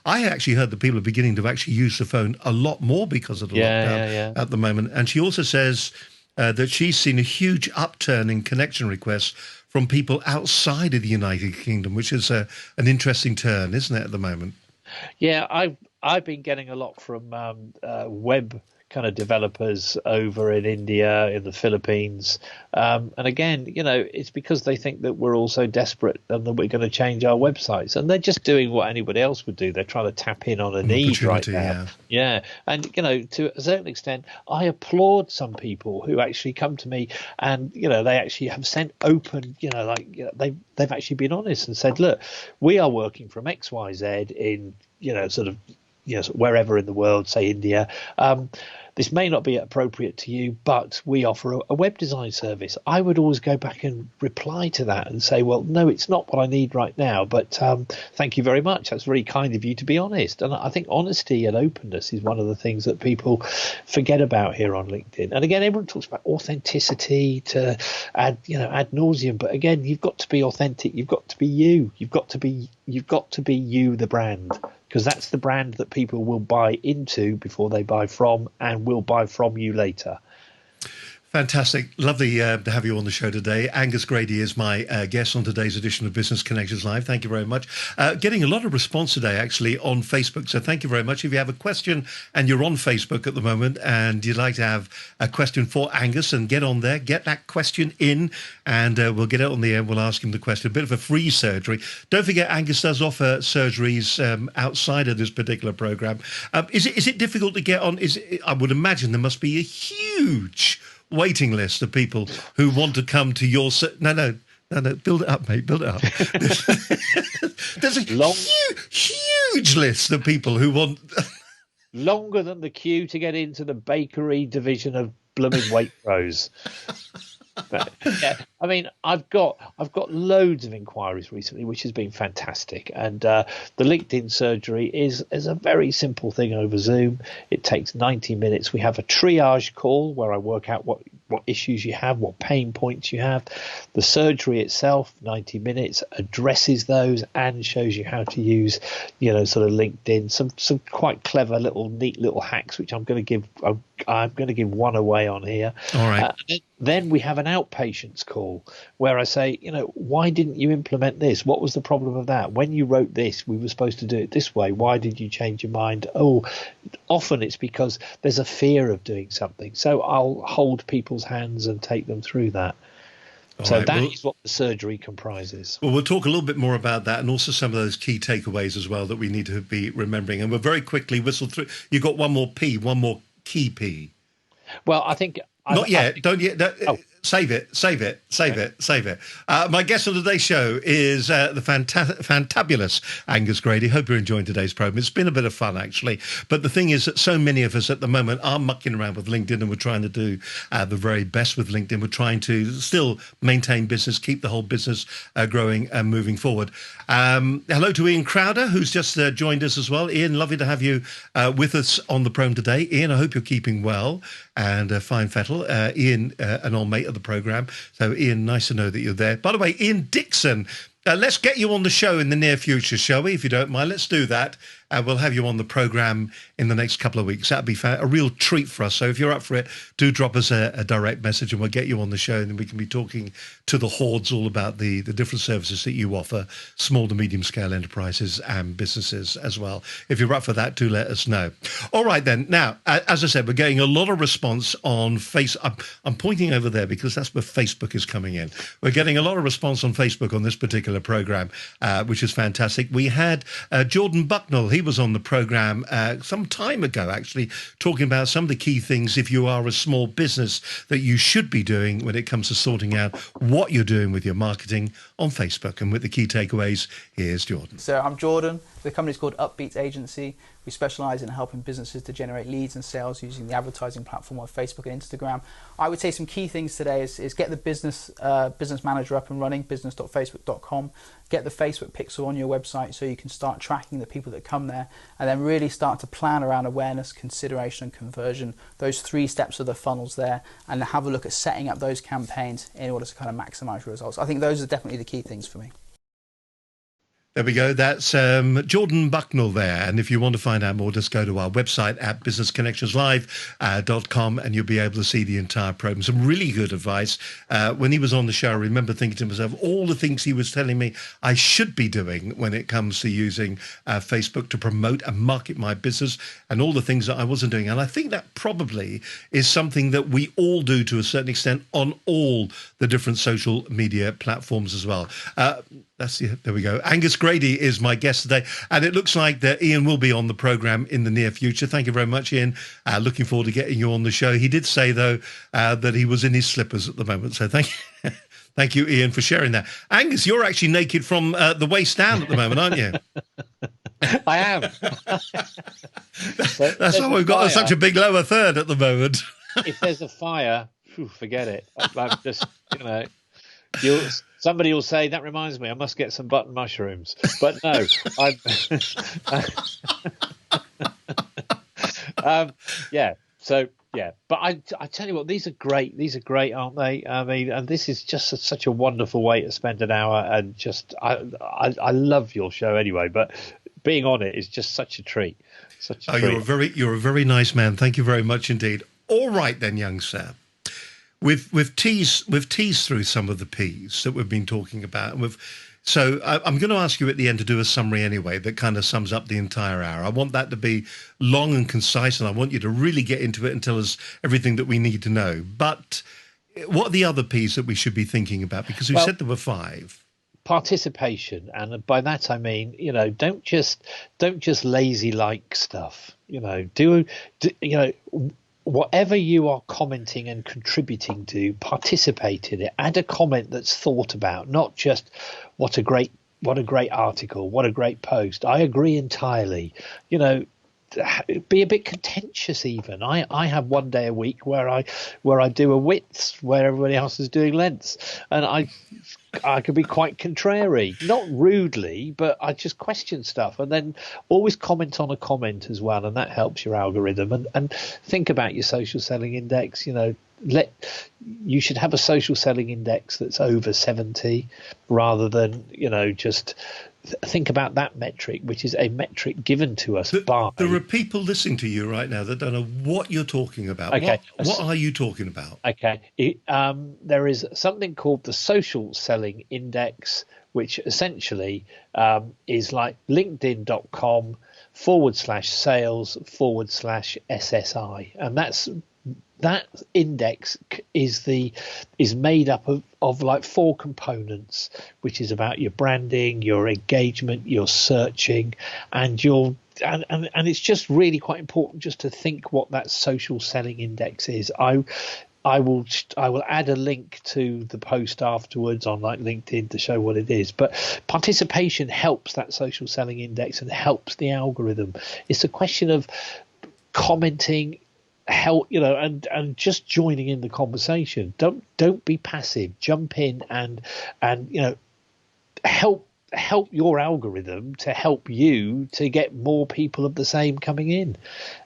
S2: I actually heard that people are beginning to actually use the phone a lot more because of the lockdown at the moment. And she also says that she's seen a huge upturn in connection requests from people outside of the United Kingdom, which is an interesting turn, isn't it, at the moment?
S3: Yeah, I've been getting a lot from web kind of developers over in India, in the Philippines. And again, it's because they think that we're all so desperate and that we're going to change our websites. And they're just doing what anybody else would do. They're trying to tap in on a need right now. Yeah. And, to a certain extent, I applaud some people who actually come to me and, they actually have sent open, they've actually been honest and said, look, we are working from XYZ in, wherever in the world, say India. This may not be appropriate to you, but we offer a web design service. I would always go back and reply to that and say, well, no, it's not what I need right now, but thank you very much. That's very kind of you to be honest. And I think honesty and openness is one of the things that people forget about here on LinkedIn. And again, everyone talks about authenticity to ad nauseum, but again, you've got to be authentic. You've got to be you. You've got to be you, the brand. Because that's the brand that people will buy into before they buy from, and will buy from you later.
S2: Fantastic. Lovely to have you on the show today. Angus Grady is my guest on today's edition of Business Connections Live. Thank you very much. Getting a lot of response today, actually, on Facebook. So thank you very much. If you have a question and you're on Facebook at the moment and you'd like to have a question for Angus, and get on there, get that question in, and we'll get it on the air. We'll ask him the question. A bit of a free surgery. Don't forget, Angus does offer surgeries outside of this particular program. Is it difficult to get on? I would imagine there must be a huge waiting list of people who want to come to your... No, build it up, mate, build it up. There's a huge list of people who want...
S3: Longer than the queue to get into the bakery division of blooming Waitrose. But, yeah, I mean, I've got loads of inquiries recently, which has been fantastic. And the LinkedIn surgery is a very simple thing over Zoom. It takes 90 minutes. We have a triage call where I work out what issues you have, what pain points you have. The surgery itself, 90 minutes, addresses those and shows you how to use, sort of LinkedIn. Some quite clever neat little hacks, which I'm going to give one away on here.
S2: All right.
S3: Then we have an outpatients call where I say, why didn't you implement this? What was the problem of that? When you wrote this, we were supposed to do it this way. Why did you change your mind? Oh, often it's because there's a fear of doing something. So I'll hold people's hands and take them through that. So that is what the surgery comprises.
S2: Well, we'll talk a little bit more about that, and also some of those key takeaways as well that we need to be remembering. And we'll very quickly whistle through. You got one more key P.
S3: Well, I think...
S2: Not yet. Don't yet. Save it. My guest on today's show is the fantabulous Angus Grady. Hope you're enjoying today's program. It's been a bit of fun, actually. But the thing is that so many of us at the moment are mucking around with LinkedIn, and we're trying to do the very best with LinkedIn. We're trying to still maintain business, keep the whole business growing and moving forward. Hello to Ian Crowder, who's just joined us as well. Ian, lovely to have you with us on the program today. Ian, I hope you're keeping well. And fine fettle. Ian, an old mate of the programme. So, Ian, nice to know that you're there. By the way, Ian Dixon, let's get you on the show in the near future, shall we? If you don't mind, let's do that. We'll have you on the programme in the next couple of weeks. That'd be a real treat for us. So if you're up for it, do drop us a direct message and we'll get you on the show, and then we can be talking to the hordes all about the different services that you offer, small to medium scale enterprises and businesses as well. If you're up for that, do let us know. All right, then. Now, as I said, we're getting a lot of response on I'm pointing over there because that's where Facebook is coming in. We're getting a lot of response on Facebook on this particular programme, which is fantastic. We had Jordan Bucknell. He was on the programme some time ago, actually, talking about some of the key things, if you are a small business, that you should be doing when it comes to sorting out what you're doing with your marketing on Facebook. And with the key takeaways, here's Jordan.
S5: So I'm Jordan. The company's called Upbeat Agency. We specialise in helping businesses to generate leads and sales using the advertising platform on Facebook and Instagram. I would say some key things today is get the business manager up and running, business.facebook.com. Get the Facebook pixel on your website so you can start tracking the people that come there, and then really start to plan around awareness, consideration and conversion, those 3 steps of the funnels there, and have a look at setting up those campaigns in order to kind of maximise your results. I think those are definitely the key things for me.
S2: There we go. That's Jordan Bucknell there. And if you want to find out more, just go to our website at businessconnectionslive.com and you'll be able to see the entire program. Some really good advice. When he was on the show, I remember thinking to myself, all the things he was telling me I should be doing when it comes to using Facebook to promote and market my business, and all the things that I wasn't doing. And I think that probably is something that we all do to a certain extent on all the different social media platforms as well. There we go. Angus Grady is my guest today, and it looks like that Ian will be on the program in the near future. Thank you very much, Ian. Looking forward to getting you on the show. He did say, though, that he was in his slippers at the moment, so thank you. Thank you, Ian, for sharing that. Angus, you're actually naked from the waist down at the moment, aren't you?
S3: I am.
S2: That's why we've got such a big lower third at the moment.
S3: If there's a fire, forget it. I'm just, somebody will say, that reminds me, I must get some button mushrooms. But no, But I tell you what, these are great. These are great, aren't they? I mean, and this is just such a wonderful way to spend an hour. And just, I love your show anyway. But being on it is just such a treat. Such a treat.
S2: You're a very nice man. Thank you very much indeed. All right then, young sir. We've teased through some of the P's that we've been talking about. So I'm going to ask you at the end to do a summary anyway that kind of sums up the entire hour. I want that to be long and concise, and I want you to really get into it and tell us everything that we need to know. But what are the other P's that we should be thinking about? Because we said there were 5.
S3: Participation, and by that I mean, don't just lazy like stuff. Whatever you are commenting and contributing to, participate in it. Add a comment that's thought about, not just what a great article, what a great post. I agree entirely. Be a bit contentious even. I have one day a week where I do a widths where everybody else is doing lengths, and I can be quite contrary, not rudely, but I just question stuff, and then always comment on a comment as well, and that helps your algorithm. And think about your social selling index. You should have a social selling index that's over 70 rather than just think about that metric, which is a metric given to us by.
S2: There are people listening to you right now that don't know what you're talking about.
S3: Okay.
S2: What are you talking about?
S3: Okay. There is something called the social selling index, which essentially is like linkedin.com/sales/SSI. And that index is made up of like 4 components, which is about your branding, your engagement, your searching, and and it's just really quite important just to think what that social selling index is. I will add a link to the post afterwards on like LinkedIn to show what it is. But participation helps that social selling index and helps the algorithm. It's a question of commenting, and just joining in the conversation. Don't be passive. Jump in and help your algorithm to help you to get more people of the same coming in.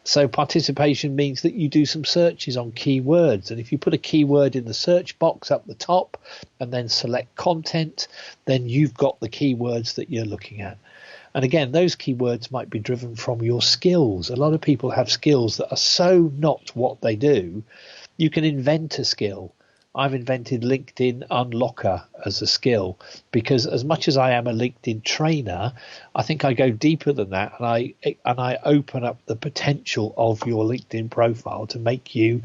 S3: So participation means that you do some searches on keywords, and if you put a keyword in the search box up the top and then select content, then you've got the keywords that you're looking at. And again, those keywords might be driven from your skills. A lot of people have skills that are so not what they do. You can invent a skill. I've invented LinkedIn Unlocker as a skill because as much as I am a LinkedIn trainer, I think I go deeper than that, and I open up the potential of your LinkedIn profile to make you,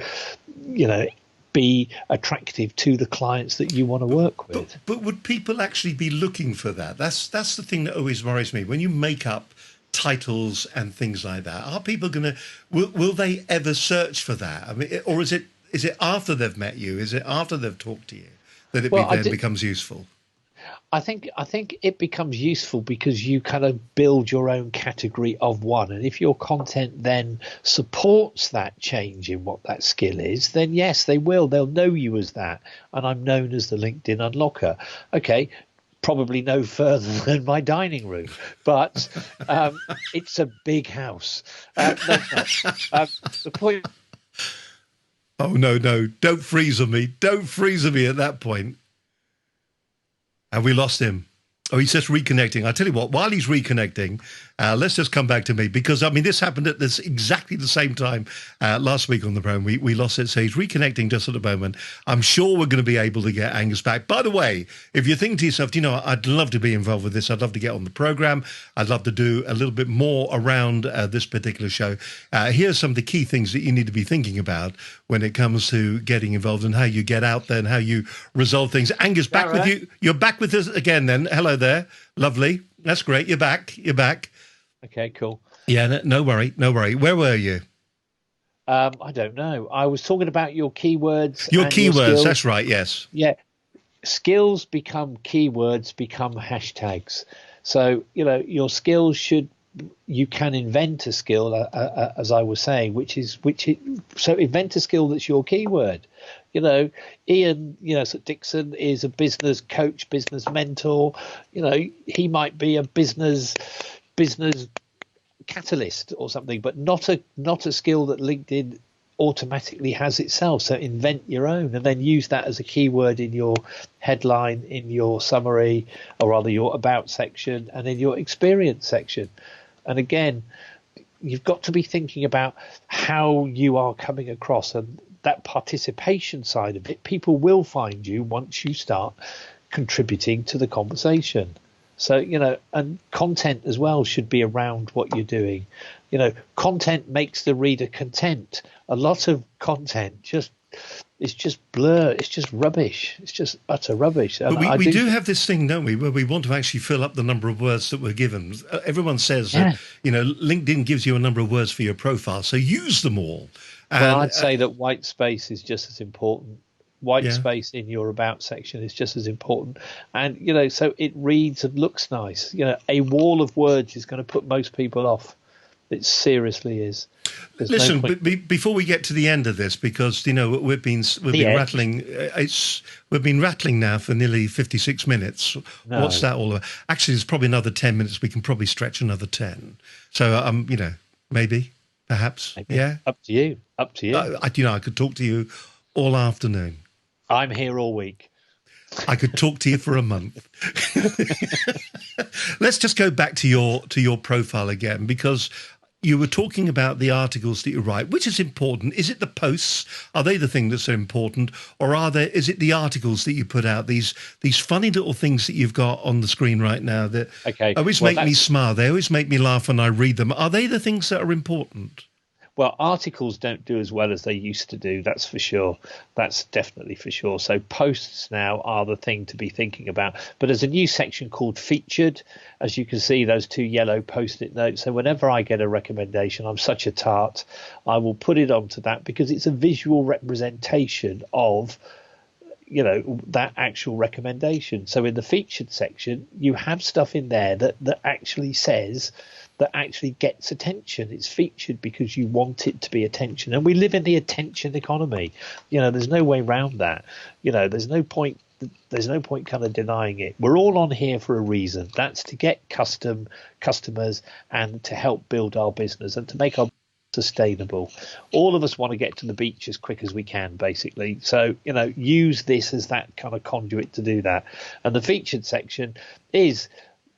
S3: be attractive to the clients that you want to work with.
S2: But would people actually be looking for that? That's the thing that always worries me. When you make up titles and things like that, are people going to will they ever search for that? I mean, or is it after they've met you? Is it after they've talked to you that it becomes useful?
S3: I think it becomes useful because you kind of build your own category of one, and if your content then supports that change in what that skill is, then yes, they'll know you as that, and I'm known as the LinkedIn Unlocker. Okay, probably no further than my dining room, but it's a big house. The point.
S2: Oh no! Don't freeze on me! Don't freeze on me at that point. Have we lost him? Oh, he's just reconnecting. I tell you what, while he's reconnecting, let's just come back to me because, I mean, this happened at exactly the same time last week on the program. We lost it, so he's reconnecting just at the moment. I'm sure we're going to be able to get Angus back. By the way, if you're thinking to yourself, I'd love to be involved with this. I'd love to get on the program. I'd love to do a little bit more around this particular show. Here's some of the key things that you need to be thinking about when it comes to getting involved and how you get out there and how you resolve things. Angus, back with you. You're back with us again then. Hello there. Lovely. That's great. You're back.
S3: Okay, cool.
S2: Yeah, no worry. Where were you?
S3: I don't know. I was talking about your keywords.
S2: Your keywords, that's right, yes.
S3: Yeah. Skills become keywords, become hashtags. So, your skills you can invent a skill, as I was saying, so invent a skill that's your keyword. Ian, Dixon is a business coach, business mentor. He might be a business catalyst or something, but not a skill that LinkedIn automatically has itself. So invent your own and then use that as a keyword in your headline, in your summary, or rather your about section, and in your experience section. And again, you've got to be thinking about how you are coming across, and that participation side of it. People will find you once you start contributing to the conversation. So, and content as well should be around what you're doing. Content makes the reader content. A lot of content it's just blur. It's just rubbish. It's just utter rubbish.
S2: But we do have this thing, don't we, where we want to actually fill up the number of words that we're given. Everyone says that, LinkedIn gives you a number of words for your profile, so use them all.
S3: Well, I'd say that white space is just as important. White space in your about section is just as important. And, so it reads and looks nice. A wall of words is going to put most people off. It seriously is.
S2: Listen, before we get to the end of this, because we've been rattling. We've been rattling now for nearly 56 minutes. No. What's that all about? Actually, there's probably another 10 minutes. We can probably stretch another 10. So maybe, perhaps, yeah.
S3: Up to you.
S2: I could talk to you all afternoon.
S3: I'm here all week.
S2: I could talk to you for a month. Let's just go back to your profile again, because you were talking about the articles that you write, which is important. Is it the posts? Are they the thing that's so important? Or is it the articles that you put out, these funny little things that you've got on the screen right now that always make me smile? They always make me laugh when I read them. Are they the things that are important?
S3: Well, articles don't do as well as they used to do, that's for sure. That's definitely for sure. So posts now are the thing to be thinking about. But there's a new section called featured. As you can see, those two yellow Post-it notes. So whenever I get a recommendation, I'm such a tart, I will put it onto that because it's a visual representation of that actual recommendation. So in the featured section, you have stuff in there that actually says, that actually gets attention. It's featured because you want it to be attention. And we live in the attention economy. There's no way around that. There's no point kind of denying it. We're all on here for a reason. That's to get customers and to help build our business and to make our sustainable. All of us want to get to the beach as quick as we can, basically. So, use this as that kind of conduit to do that. And the featured section is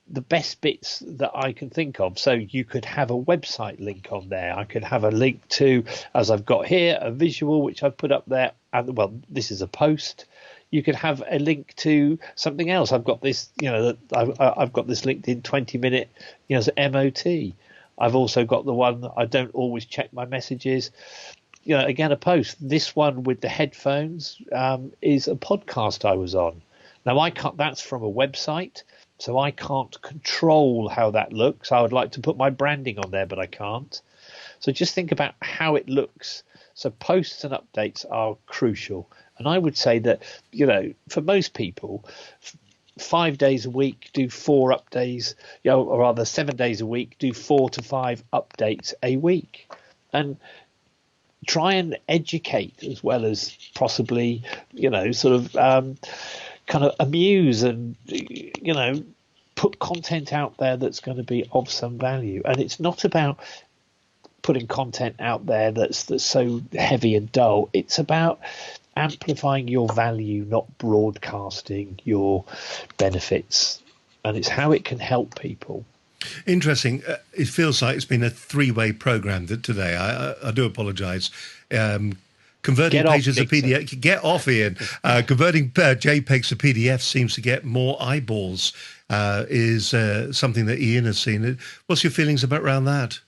S3: the best bits that I can think of. So you could have a website link on there. I could have a link to, as I've got here, a visual which I've put up there. And well, this is a post. You could have a link to something else. I've got this, I've got this LinkedIn 20-minute, MOT. I've also got the one that I don't always check my messages. Again, a post. This one with the headphones is a podcast I was on. Now I can't. That's from a website. So I can't control how that looks. I would like to put my branding on there, but I can't. So just think about how it looks. So posts and updates are crucial. And I would say that, for most people, 5 days a week, do 4 updates, or rather 7 days a week, do 4 to 5 updates a week. And try and educate as well as possibly, kind of amuse and, put content out there that's going to be of some value. And it's not about putting content out there that's so heavy and dull. It's about amplifying your value, not broadcasting your benefits. and it's how it can help people.
S2: Interesting. It feels like it's been a three-way program today. I do apologise. Converting pages to PDF. Get off, Ian. Converting JPEGs to PDF seems to get more eyeballs. Is something that Ian has seen. What's your feelings around that?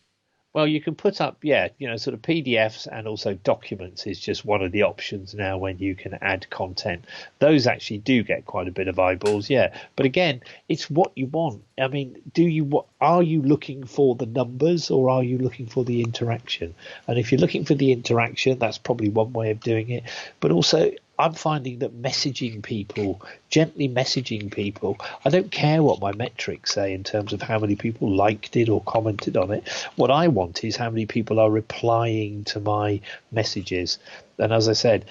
S3: Well, you can put up, sort of PDFs, and also documents is just one of the options now when you can add content. Those actually do get quite a bit of eyeballs, But again, it's what you want. I mean, are you looking for the numbers, or are you looking for the interaction? And if you're looking for the interaction, that's probably one way of doing it. But also, I'm finding that gently messaging people, I don't care what my metrics say in terms of how many people liked it or commented on it. What I want is how many people are replying to my messages. And as I said,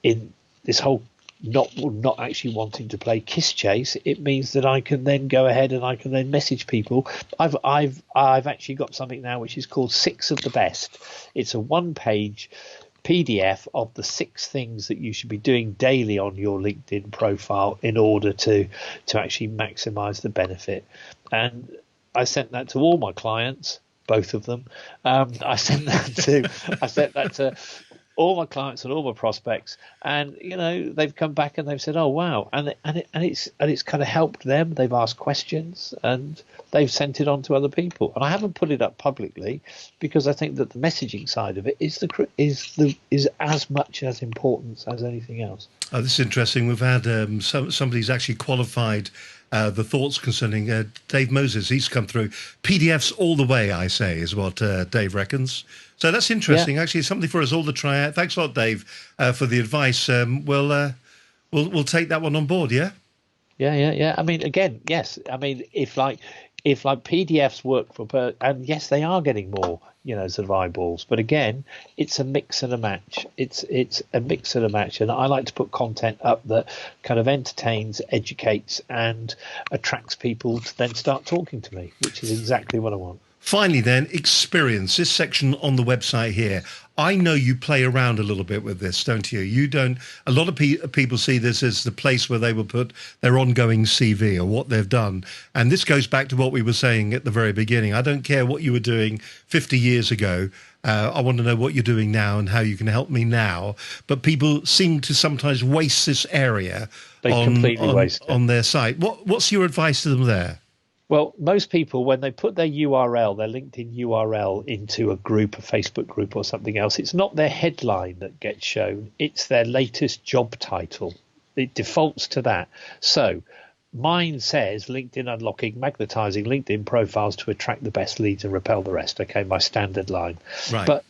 S3: in this whole not actually wanting to play kiss chase, it means that I can then go ahead and I can then message people. I've actually got something now which is called 6 of the Best. It's a 1-page PDF of the 6 things that you should be doing daily on your LinkedIn profile in order to actually maximize the benefit. And I sent that to all my clients, both of them. I sent that to all my clients and all my prospects, and they've come back and they've said, "Oh wow!" and it's kind of helped them. They've asked questions and they've sent it on to other people. And I haven't put it up publicly because I think that the messaging side of it is as much as important as anything else.
S2: Oh, this is interesting. We've had somebody's actually qualified the thoughts concerning Dave Moses. He's come through. PDFs all the way, I say, is what Dave reckons. So that's interesting. Yeah. Actually, something for us all to try out. Thanks a lot, Dave, for the advice. We'll take that one on board. Yeah.
S3: Yeah. I mean, again, yes. I mean, if PDFs work and yes, they are getting more, sort of eyeballs. But again, it's a mix and a match. It's a mix and a match. And I like to put content up that kind of entertains, educates, and attracts people to then start talking to me, which is exactly what I want.
S2: Finally, then, experience. This section on the website here. I know you play around a little bit with this, don't you? You don't. A lot of people see this as the place where they will put their ongoing CV or what they've done. And this goes back to what we were saying at the very beginning. I don't care what you were doing 50 years ago. I want to know what you're doing now and how you can help me now. But people seem to sometimes waste this area on their site. What's your advice to them there?
S3: Well, most people, when they put their URL, their LinkedIn URL into a group, a Facebook group or something else, it's not their headline that gets shown. It's their latest job title. It defaults to that. So mine says LinkedIn unlocking, magnetizing LinkedIn profiles to attract the best leads and repel the rest. Okay, my standard line. Right.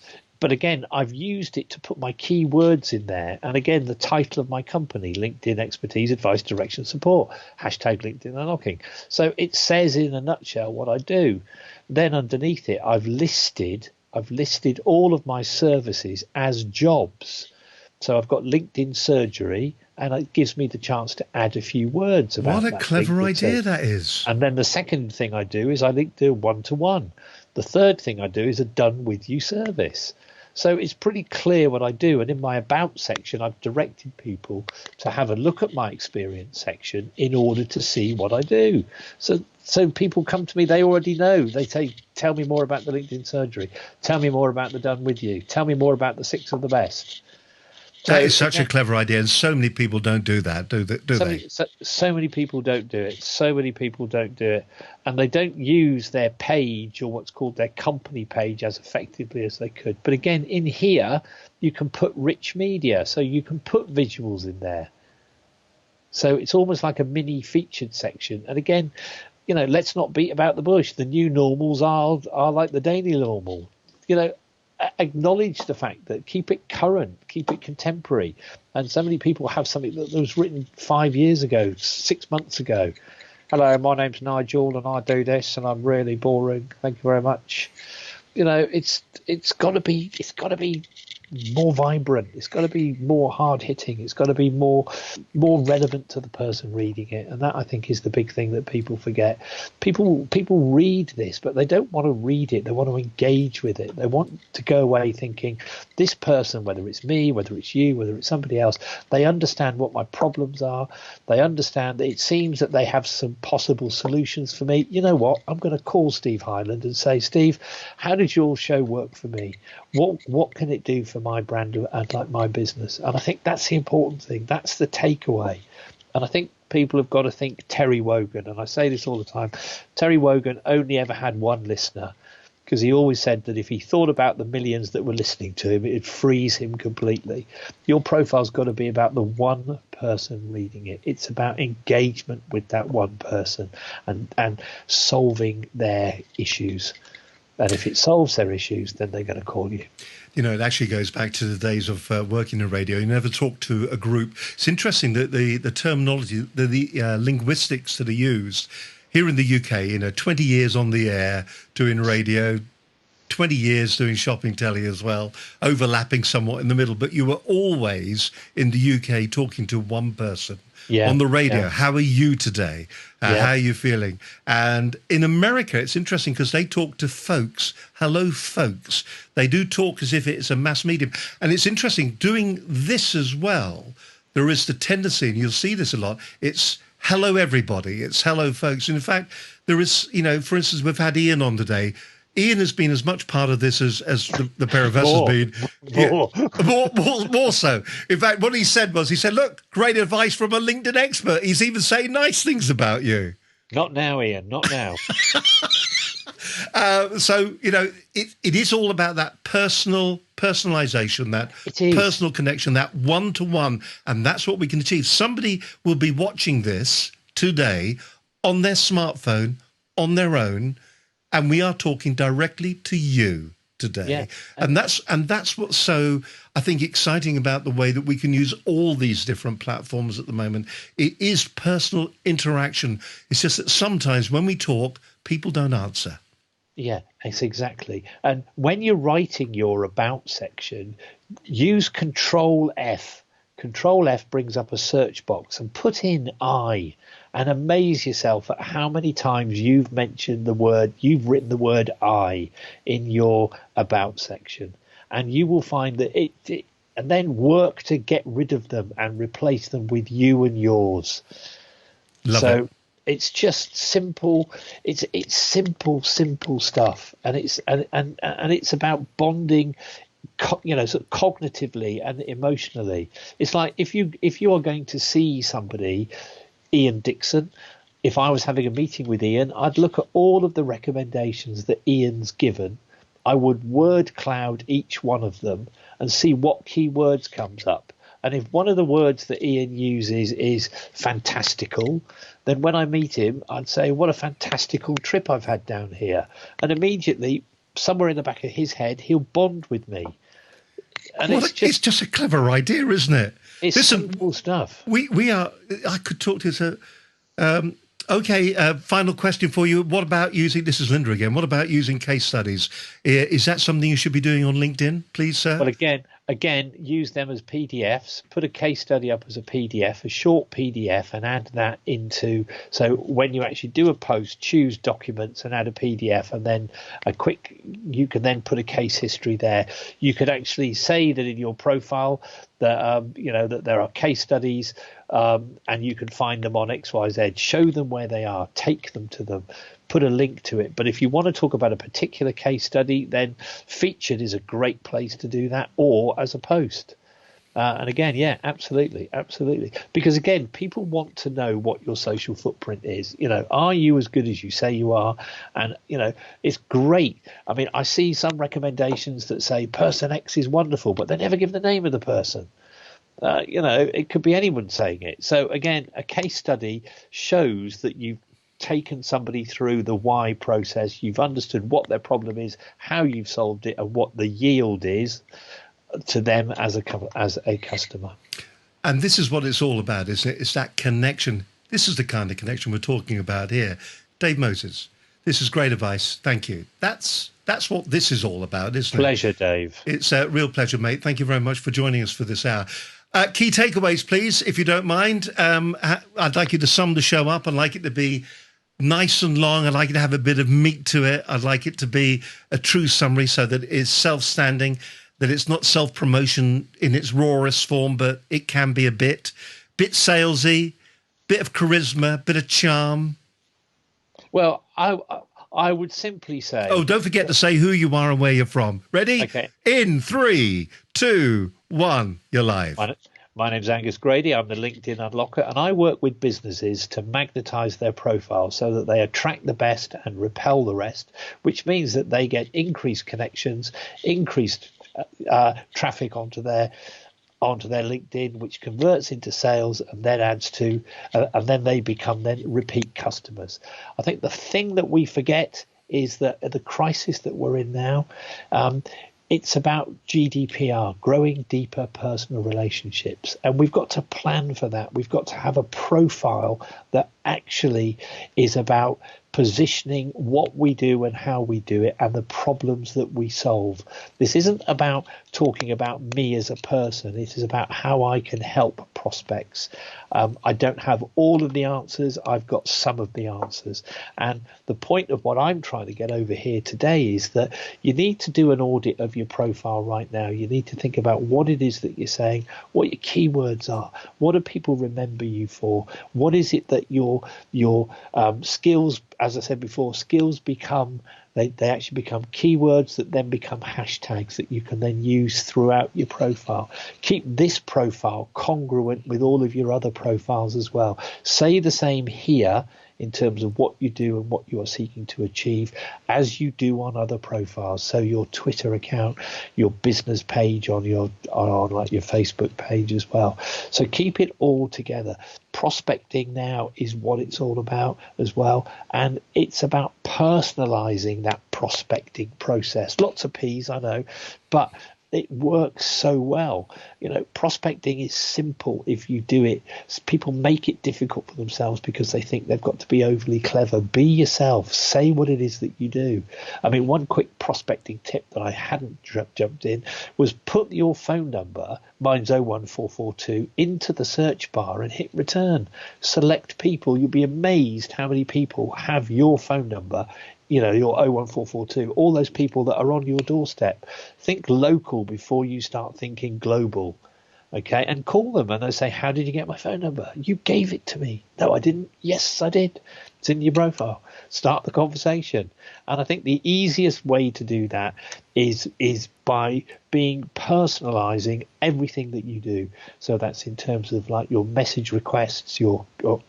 S3: But again, I've used it to put my keywords in there. And again, the title of my company, LinkedIn Expertise, Advice, Direction, Support, hashtag LinkedIn Unlocking. So it says in a nutshell what I do. Then underneath it, I've listed all of my services as jobs. So I've got LinkedIn Surgery, and it gives me the chance to add a few words about that.
S2: What a clever idea that is.
S3: And then the second thing I do is I link to one-to-one. The third thing I do is a done with you service. So it's pretty clear what I do. And in my about section, I've directed people to have a look at my experience section in order to see what I do. So people come to me, they already know. They say, tell me more about the LinkedIn Surgery. Tell me more about the done with you. Tell me more about the 6 of the best.
S2: That is such a clever idea, and so many people don't do that, do they?
S3: So many people don't do it. So many people don't do it. And they don't use their page or what's called their company page as effectively as they could. But again, in here, you can put rich media. So you can put visuals in there. So it's almost like a mini featured section. And again, let's not beat about the bush. The new normals are like the daily normal. Acknowledge the fact that keep it current, keep it contemporary. And so many people have something that was written 5 years ago, 6 months ago. Hello, my name's Nigel and I do this and I'm really boring. Thank you very much. It's got to be more vibrant. It's got to be more hard hitting. It's got to be more relevant to the person reading it. And that, I think, is the big thing that people forget. People read this, but they don't want to read it. They want to engage with it. They want to go away thinking, this person, whether it's me, whether it's you, whether it's somebody else, they understand what my problems are. They understand that it seems that they have some possible solutions for me. You know what? I'm going to call Steve Highland and say, Steve, how did your show work for me? What can it do for my brand and like my business? And I think that's the important thing. That's the takeaway. And I think people have got to think Terry Wogan. And I say this all the time. Terry Wogan only ever had one listener, because he always said that if he thought about the millions that were listening to him, it'd freeze him completely. Your profile's got to be about the one person reading it. It's about engagement with that one person and solving their issues. And if it solves their issues, then they're going to call you.
S2: You know, it actually goes back to the days of working in radio. You never talk to a group. It's interesting that the terminology, the linguistics that are used here in the UK, 20 years on the air doing radio, 20 years doing shopping telly as well, overlapping somewhat in the middle. But you were always in the UK talking to one person. On the radio. How are you today? How are you feeling? And in America, it's interesting because they talk to folks. Hello, folks. They do talk as if it's a mass medium. And it's interesting, doing this as well, there is the tendency, and you'll see this a lot, it's hello, everybody. It's hello, folks. And in fact, there is, for instance, we've had Ian on today. Ian has been as much part of this as the pair of us has been. More so. In fact, what he said, look, great advice from a LinkedIn expert. He's even saying nice things about you.
S3: Not now, Ian, not now.
S2: So, it is all about that personalization, that personal connection, that one-to-one, and that's what we can achieve. Somebody will be watching this today on their smartphone, on their own, and we are talking directly to you today. Yeah. And that's what's so, I think, exciting about the way that we can use all these different platforms at the moment. It is personal interaction. It's just that sometimes when we talk, people don't answer.
S3: Yeah, it's exactly. And when you're writing your about section, use Control F. Control F brings up a search box, and put in I, and amaze yourself at how many times you've written the word I in your about section. And you will find that it and then work to get rid of them and replace them with you and yours. Love it. It's just simple. It's simple stuff, and it's about bonding, sort of cognitively and emotionally. It's like if you are going to see somebody, Ian Dixon, if I was having a meeting with Ian, I'd look at all of the recommendations that Ian's given. I would word cloud each one of them and see what keywords comes up. And if one of the words that Ian uses is fantastical, then when I meet him, I'd say, what a fantastical trip I've had down here. And immediately, somewhere in the back of his head, he'll bond with me. And it's
S2: just a clever idea, isn't it?
S3: It's simple stuff.
S2: We are. I could talk to you. Okay, final question for you. What about using, this is Linda again, what about using case studies? Is that something you should be doing on LinkedIn, please, sir?
S3: Well, again, use them as PDFs. Put a case study up as a PDF, a short PDF, and add that into. So when you actually do a post, choose documents and add a PDF, and then you can then put a case history there. You could actually say that in your profile that that there are case studies, and you can find them on XYZ. Show them where they are. Take them to them. Put a link to it. But if you want to talk about a particular case study, then featured is a great place to do that, or as a post. And again, yeah, absolutely. Because again, people want to know what your social footprint is. Are you as good as you say you are? And, it's great. I mean, I see some recommendations that say person X is wonderful, but they never give the name of the person. It could be anyone saying it. So again, a case study shows that you've taken somebody through the why process. You've understood what their problem is, how you've solved it, and what the yield is to them as a customer.
S2: And this is what it's all about, isn't it? It's that connection. This is the kind of connection we're talking about here. Dave Moses, This is great advice. Thank you. That's what this is all about, isn't it?
S3: Pleasure, Dave.
S2: It's a real pleasure, mate. Thank you very much for joining us for this hour. Key takeaways, please, if you don't mind. I'd like you to sum the show up. I'd like it to be nice and long. I'd like it to have a bit of meat to it. I'd like it to be a true summary so that it is self-standing, that it's not self-promotion in its rawest form, but it can be a bit salesy, bit of charisma, bit of charm.
S3: Well, I would simply say...
S2: Oh, don't forget to say who you are and where you're from. Ready?
S3: Okay.
S2: In 3, 2, 1, you're live.
S3: My name's Angus Grady. I'm the LinkedIn Unlocker, and I work with businesses to magnetize their profile so that they attract the best and repel the rest, which means that they get increased connections, increased traffic onto their LinkedIn, which converts into sales and then adds to, and then they become then repeat customers. I think the thing that we forget is that the crisis that we're in now, it's about GDPR, growing deeper personal relationships. And we've got to plan for that. We've got to have a profile that actually is about positioning what we do and how we do it and the problems that we solve. This isn't about talking about me as a person. It is about how I can help prospects. I don't have all of the answers. I've got some of the answers. And the point of what I'm trying to get over here today is that you need to do an audit of your profile right now. You need to think about what it is that you're saying, what your keywords are, what do people remember you for, what is it that your skills, as I said before, skills become, they actually become keywords that then become hashtags that you can then use throughout your profile. Keep this profile congruent with all of your other profiles as well. Say the same here in terms of what you do and what you are seeking to achieve as you do on other profiles. So your Twitter account, your business page on like your Facebook page as well. So keep it all together. Prospecting now is what it's all about as well. And it's about personalizing that prospecting process. Lots of P's, I know, but it works so well. Prospecting is simple if you do it. People make it difficult for themselves because they think they've got to be overly clever. Be yourself. Say what it is that you do. I mean, one quick prospecting tip that I hadn't jumped in was put your phone number, mine's 01442, into the search bar and hit return. Select people. You'll be amazed how many people have your phone number, your 01442, all those people that are on your doorstep. Think local before you start thinking global, okay? And call them and they say, how did you get my phone number? You gave it to me. No, I didn't. Yes, I did. It's in your profile. Start the conversation. And I think the easiest way to do that is by personalizing everything that you do. So that's in terms of like your message requests, your sort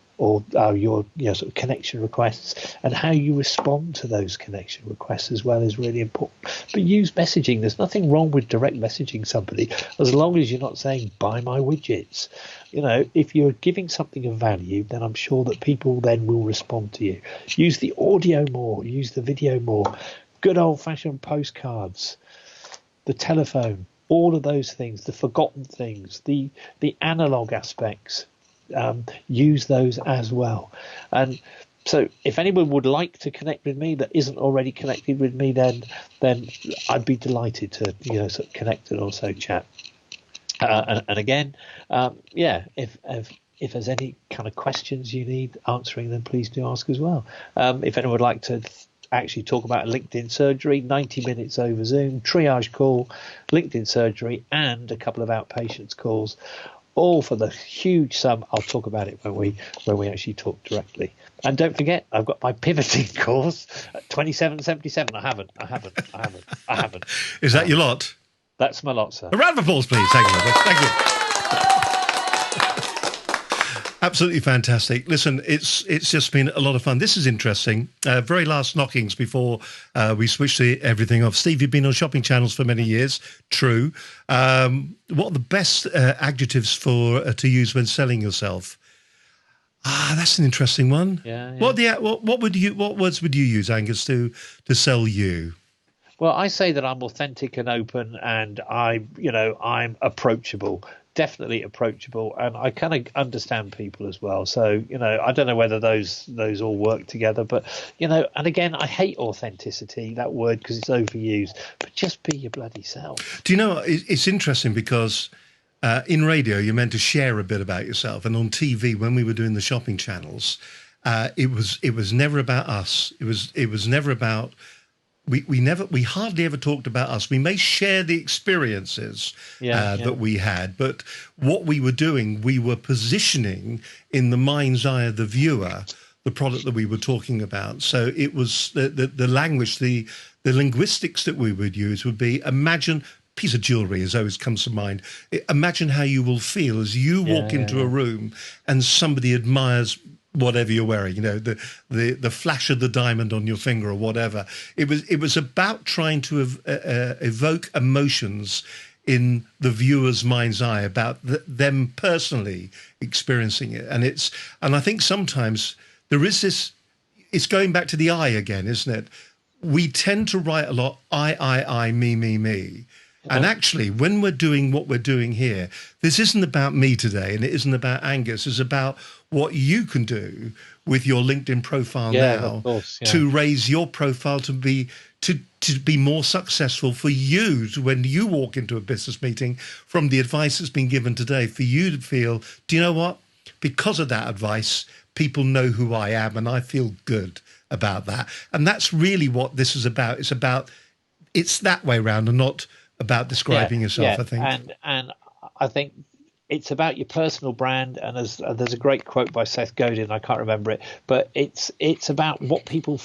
S3: of connection requests, and how you respond to those connection requests as well is really important. But use messaging. There's nothing wrong with direct messaging somebody as long as you're not saying buy my widgets. If you're giving something of value, then I'm sure that people then will respond to you. Use the audio more, use the video more, good old-fashioned postcards, the telephone, all of those things, the forgotten things, the analog aspects. Use those as well. And so if anyone would like to connect with me that isn't already connected with me, then I'd be delighted to sort of connect and also chat. And again, if there's any kind of questions you need answering, then please do ask as well. If anyone would like to actually talk about LinkedIn surgery, 90 minutes over Zoom, triage call, LinkedIn surgery, and a couple of outpatients calls, all for the huge sum. I'll talk about it when we actually talk directly. And don't forget, I've got my pivoting course at 27.77. I haven't.
S2: Is that your lot?
S3: That's my lot, sir.
S2: A round of applause, please. Thank you. Absolutely fantastic. Listen, it's just been a lot of fun. This is interesting. Very last knockings before we switch to everything off. Steve, you've been on shopping channels for many years. True. What are the best adjectives to use when selling yourself? That's an interesting one.
S3: Yeah.
S2: What words would you use, Angus, to sell you?
S3: Well, I say that I'm authentic and open, and I'm approachable. definitely approachable, and I kind of understand people as well. So, I don't know whether those all work together, but, and again, I hate authenticity, that word, because it's overused, but just be your bloody self.
S2: Do you know, it's interesting because in radio, you're meant to share a bit about yourself. And on TV, when we were doing the shopping channels, it was never about us. It was never about... We hardly ever talked about us. We may share the experiences that we had, but what we were doing, we were positioning in the mind's eye of the viewer the product that we were talking about. So it was the language, the linguistics that we would use would be, imagine, piece of jewelry as always comes to mind. Imagine how you will feel as you walk into a room and somebody admires whatever you're wearing, the flash of the diamond on your finger or whatever. It was about trying to evoke emotions in the viewer's mind's eye about them personally experiencing it. And I think sometimes there is this, it's going back to the I again, isn't it? We tend to write a lot, I, me. And actually, when we're doing what we're doing here, this isn't about me today, and it isn't about Angus. It's about what you can do with your LinkedIn profile now to raise your profile to be more successful for you when you walk into a business meeting, from the advice that's been given today, for you to feel, do you know what? Because of that advice, people know who I am, and I feel good about that. And that's really what this is about. It's that way around, and not about describing yourself, I think.
S3: And I think it's about your personal brand. And there's a great quote by Seth Godin, I can't remember it, but it's about what people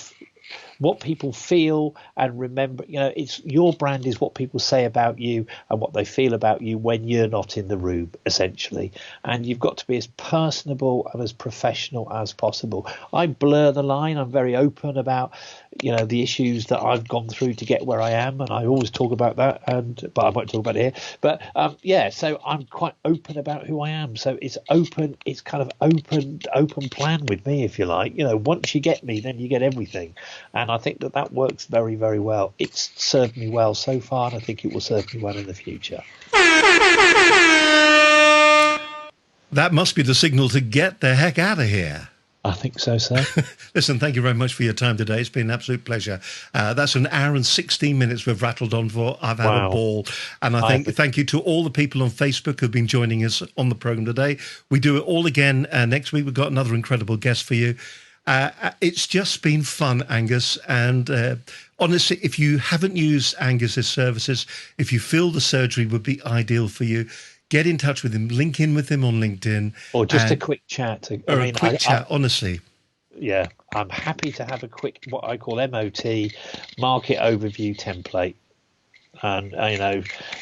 S3: feel and remember. It's your brand is what people say about you and what they feel about you when you're not in the room, essentially. And you've got to be as personable and as professional as possible. I blur the line. I'm very open about the issues that I've gone through to get where I am, and I always talk about that. But I won't talk about it here. But so I'm quite open about who I am. So it's open. It's kind of open plan with me, if you like. Once you get me, then you get everything. And I think that works very, very well. It's served me well so far, and I think it will serve me well in the future.
S2: That must be the signal to get the heck out of here.
S3: I think so, sir.
S2: Listen, thank you very much for your time today. It's been an absolute pleasure. That's an hour and 16 minutes we've rattled on for. I've had a ball. And thank you to all the people on Facebook who've been joining us on the programme today. We do it all again next week. We've got another incredible guest for you. It's just been fun, Angus. And honestly, if you haven't used Angus's services, if you feel the surgery would be ideal for you, get in touch with him, link in with him on LinkedIn.
S3: Or just a quick chat.
S2: A quick chat, honestly.
S3: Yeah, I'm happy to have a quick, what I call MOT, market overview template. And,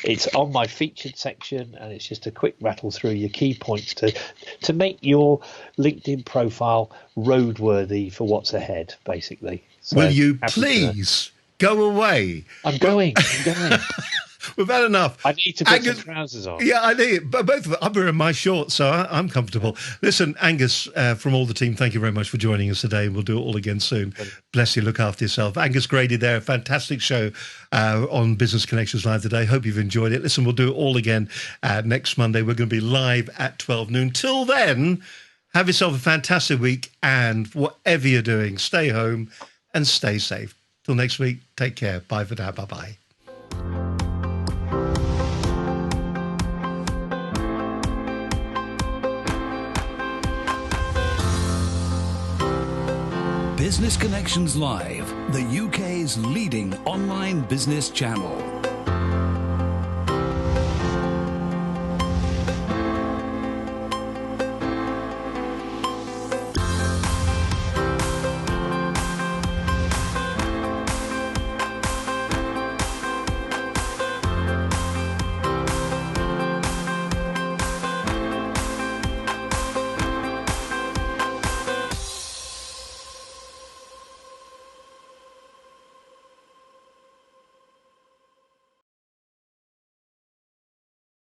S3: it's on my featured section, and it's just a quick rattle through your key points to make your LinkedIn profile roadworthy for what's ahead, basically. So,
S2: will you please go away?
S3: I'm going.
S2: We've had enough.
S3: I need to put some trousers on.
S2: Yeah, I need. But both of us, I'm wearing my shorts, so I'm comfortable. Listen, Angus, from all the team, thank you very much for joining us today. We'll do it all again soon. Bless you. Look after yourself. Angus Grady there. Fantastic show on Business Connections Live today. Hope you've enjoyed it. Listen, we'll do it all again next Monday. We're going to be live at 12 noon. Till then, have yourself a fantastic week. And whatever you're doing, stay home and stay safe. Till next week, take care. Bye for now. Bye-bye.
S1: Business Connections Live, the UK's leading online business channel.